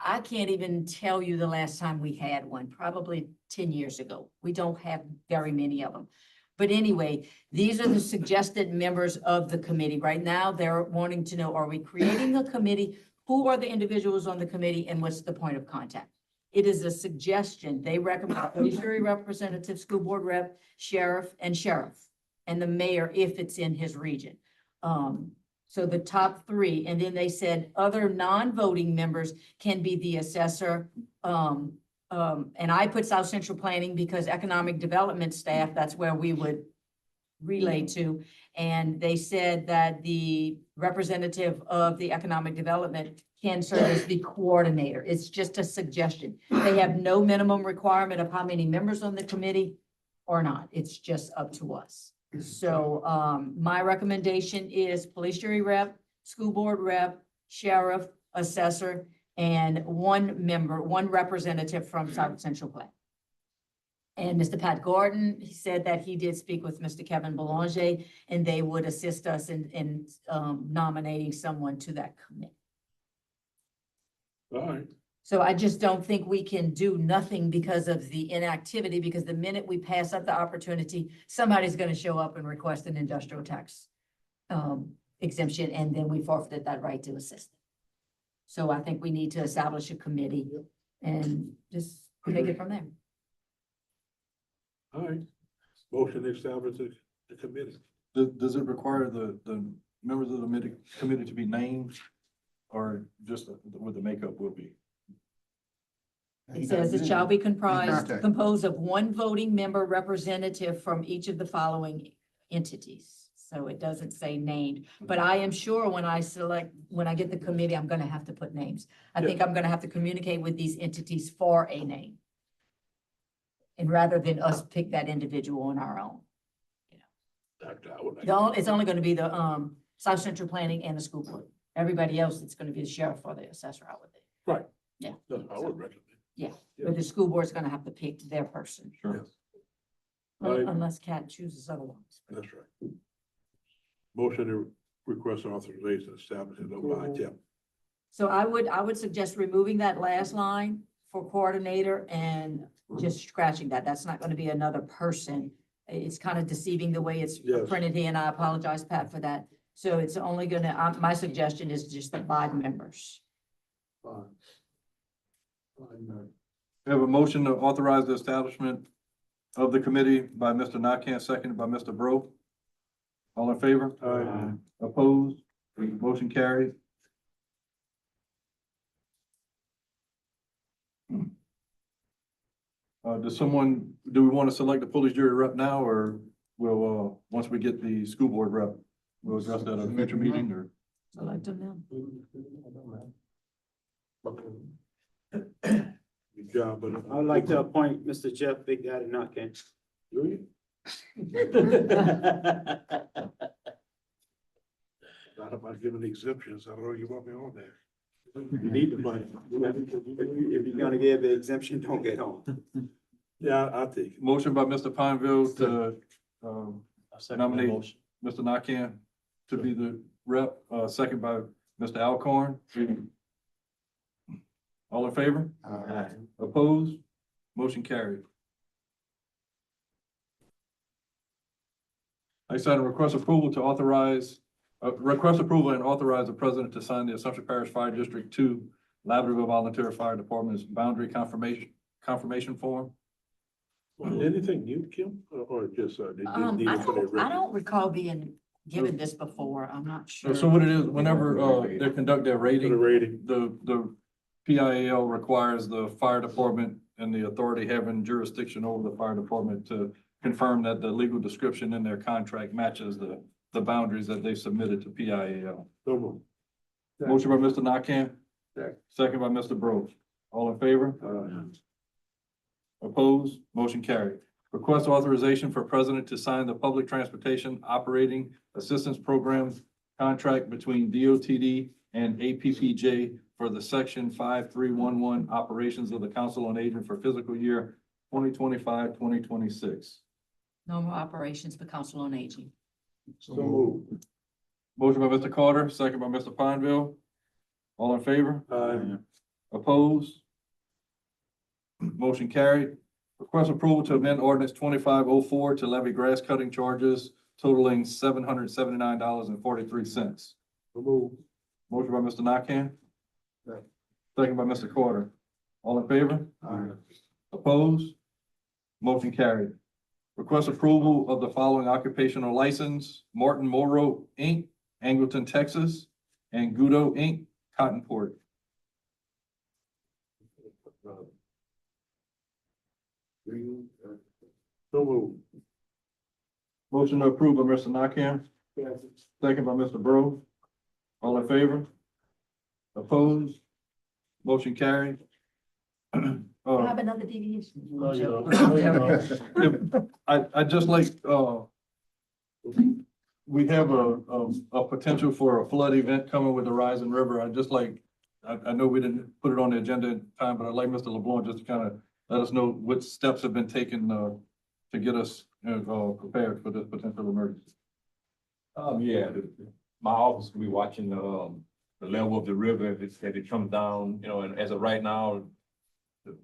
I can't even tell you the last time we had one, probably 10 years ago. We don't have very many of them. But anyway, these are the suggested members of the committee. Right now, they're wanting to know, are we creating a committee? Who are the individuals on the committee and what's the point of contact? It is a suggestion. They recommend police jury representative, school board rep, sheriff, and the mayor if it's in his region. So the top three, and then they said other non-voting members can be the assessor. And I put South Central Planning because economic development staff, that's where we would relay to. And they said that the representative of the economic development can serve as the coordinator. It's just a suggestion. They have no minimum requirement of how many members on the committee or not. It's just up to us. So, my recommendation is police jury rep, school board rep, sheriff, assessor, and one representative from South Central Plan. And Mr. Pat Gordon, he said that he did speak with Mr. Kevin Belanger, and they would assist us in nominating someone to that committee. All right. So I just don't think we can do nothing because of the inactivity, because the minute we pass up the opportunity, somebody's gonna show up and request an industrial tax exemption, and then we forfeited that right to assist. So I think we need to establish a committee and just take it from there. All right. Motion to establish the committee. Does it require the members of the committee to be named, or just what the makeup will be? It says it shall be Contact. composed of one voting member representative from each of the following entities. So it doesn't say named, but I am sure when I get the committee, I'm gonna have to put names. I think I'm gonna have to communicate with these entities for a name. And rather than us pick that individual on our own. It's only gonna be the, South Central Planning and the school board. Everybody else, it's gonna be the sheriff or the assessor, I would think. Right. Yeah. I would recommend. Yeah, but the school board's gonna have to pick their person. Sure. Right. Unless Cat chooses otherwise. That's right. Motion to request authorization to establish a local ITEP. So I would suggest removing that last line for coordinator and just scratching that. That's not gonna be another person. It's kind of deceiving the way it's Yes. printed here, and I apologize, Pat, for that. So it's only gonna, my suggestion is just the 5 members. We have a motion to authorize the establishment of the committee by Mr. Nakam, seconded by Mr. Bro. All in favor? Aye. Opposed? Motion carried. Do we want to select the police jury rep now, or will, once we get the school board rep, we'll address that at a future meeting, or? Select them now. Good job, but. I would like to appoint Mr. Jeff Big Daddy Knockin. Do you? Not about giving exemptions, I don't know you want me on there. You need the money. If you're gonna give the exemption, don't get on. Yeah, I'll take it. Motion by Mr. Pineville to, I second that nominate motion. Mr. Nakam to be the rep, second by Mr. Alcorn. All in favor? Opposed? Motion carried. Next item, request approval and authorize the president to sign the Assumption Parish Fire District 2 Labrador Volunteer Fire Department's boundary confirmation form. Well, anything new, Kim, or just, they I just need it for their don't record? recall being given this before. I'm not sure. So what it is, whenever, they conduct their For the rating, rating, the PIAL requires the fire department and the authority having jurisdiction over the fire department to confirm that the legal description in their contract matches the boundaries that they submitted to PIAL. so moved. Motion by Mr. Nakam, Second. second by Mr. Bro. All in favor? Opposed? Motion carried. Request authorization for president to sign the Public Transportation Operating Assistance Program contract between DOTD and APPJ for the Section 5311 operations of the Council on Aging for fiscal year 2025-2026. Normal operations for Council on Aging. So moved. Motion by Mr. Carter, second by Mr. Pineville. All in favor? Opposed? Motion carried. Request approval to amend ordinance 2504 to levy grass cutting charges totaling $779.43. So moved. Motion by Mr. Nakam. Second by Mr. Carter. All in favor? Opposed? Motion carried. Request approval of the following occupational license: Martin Morrow, Inc., Angleton, Texas, and Gudo, Inc., Cottonport. So moved. Motion to approve by Mr. Nakam, second by Mr. Bro. All in favor? Opposed? Motion carried. I have another deviation. No, you don't. I just like, we have a potential for a flood event coming with the rising river. I know we didn't put it on the agenda in time, but I'd like Mr. LeBlanc just to kind of let us know what steps have been taken, to get us, prepared for this potential emergency. Yeah, my office will be watching, the level of the river as it comes down, and as of right now,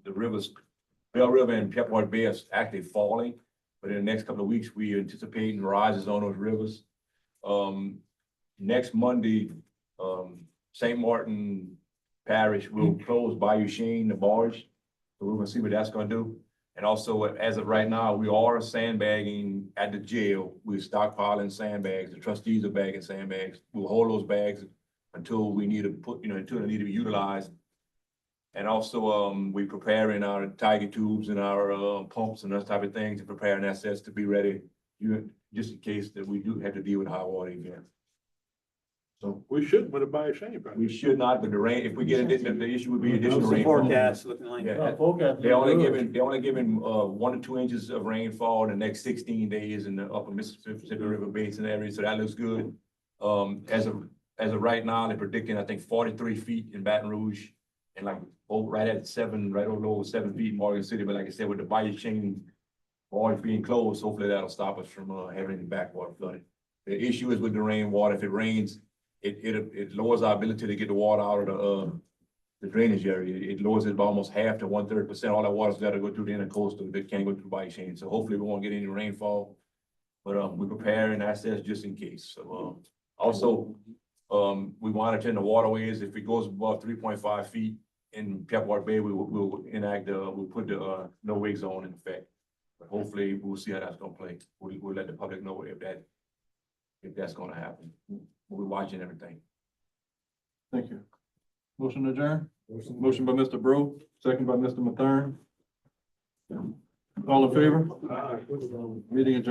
the rivers, Bell River and Pepperwater Bay is actually falling. But in the next couple of weeks, we anticipating rises on those rivers. Next Monday, St. Martin Parish will close Bayou Shane, the barge. So we're gonna see what that's gonna do. And also, as of right now, we are sandbagging at the jail. We're stockpiling sandbags. The trustees are bagging sandbags. We'll hold those bags until we need to until they need to be utilized. And also, we preparing our tiger tubes and our pumps and those type of things, and preparing assets to be ready, just in case that we do have to deal with high water again. So We shouldn't put it by a shame, right? we should not, but the rain, if we get additional, the issue would be additional What's the rainfall. forecast looking like? Yeah, Forecast. they're only giving 1 to 2 inches of rainfall in the next 16 days in the upper Mississippi River Basin area, so that looks good. As of right now, they're predicting, I think, 43 feet in Baton Rouge, and like, right at 7, right over 7 feet in Morgan City, but like I said, with the Bayou Chain barge being closed, hopefully that'll stop us from having any backwater flooding. The issue is with the rainwater, if it rains, it lowers our ability to get the water out of the drainage area. It lowers it by almost half to 1/3%. All that water's got to go through the intercoastal, it can't go through Bayou Chain. So hopefully we won't get any rainfall, but we're preparing assets just in case. So also, we monitoring the waterways. If it goes above 3.5 feet in Pepperwater Bay, we'll enact we'll put the no wake zone in effect. But hopefully we'll see how that's gonna play. We'll let the public know if that's gonna happen. We're watching everything. Thank you. Motion to adjourn? Motion by Mr. Bro, second by Mr. Mathern. All in favor? Meeting adjourned.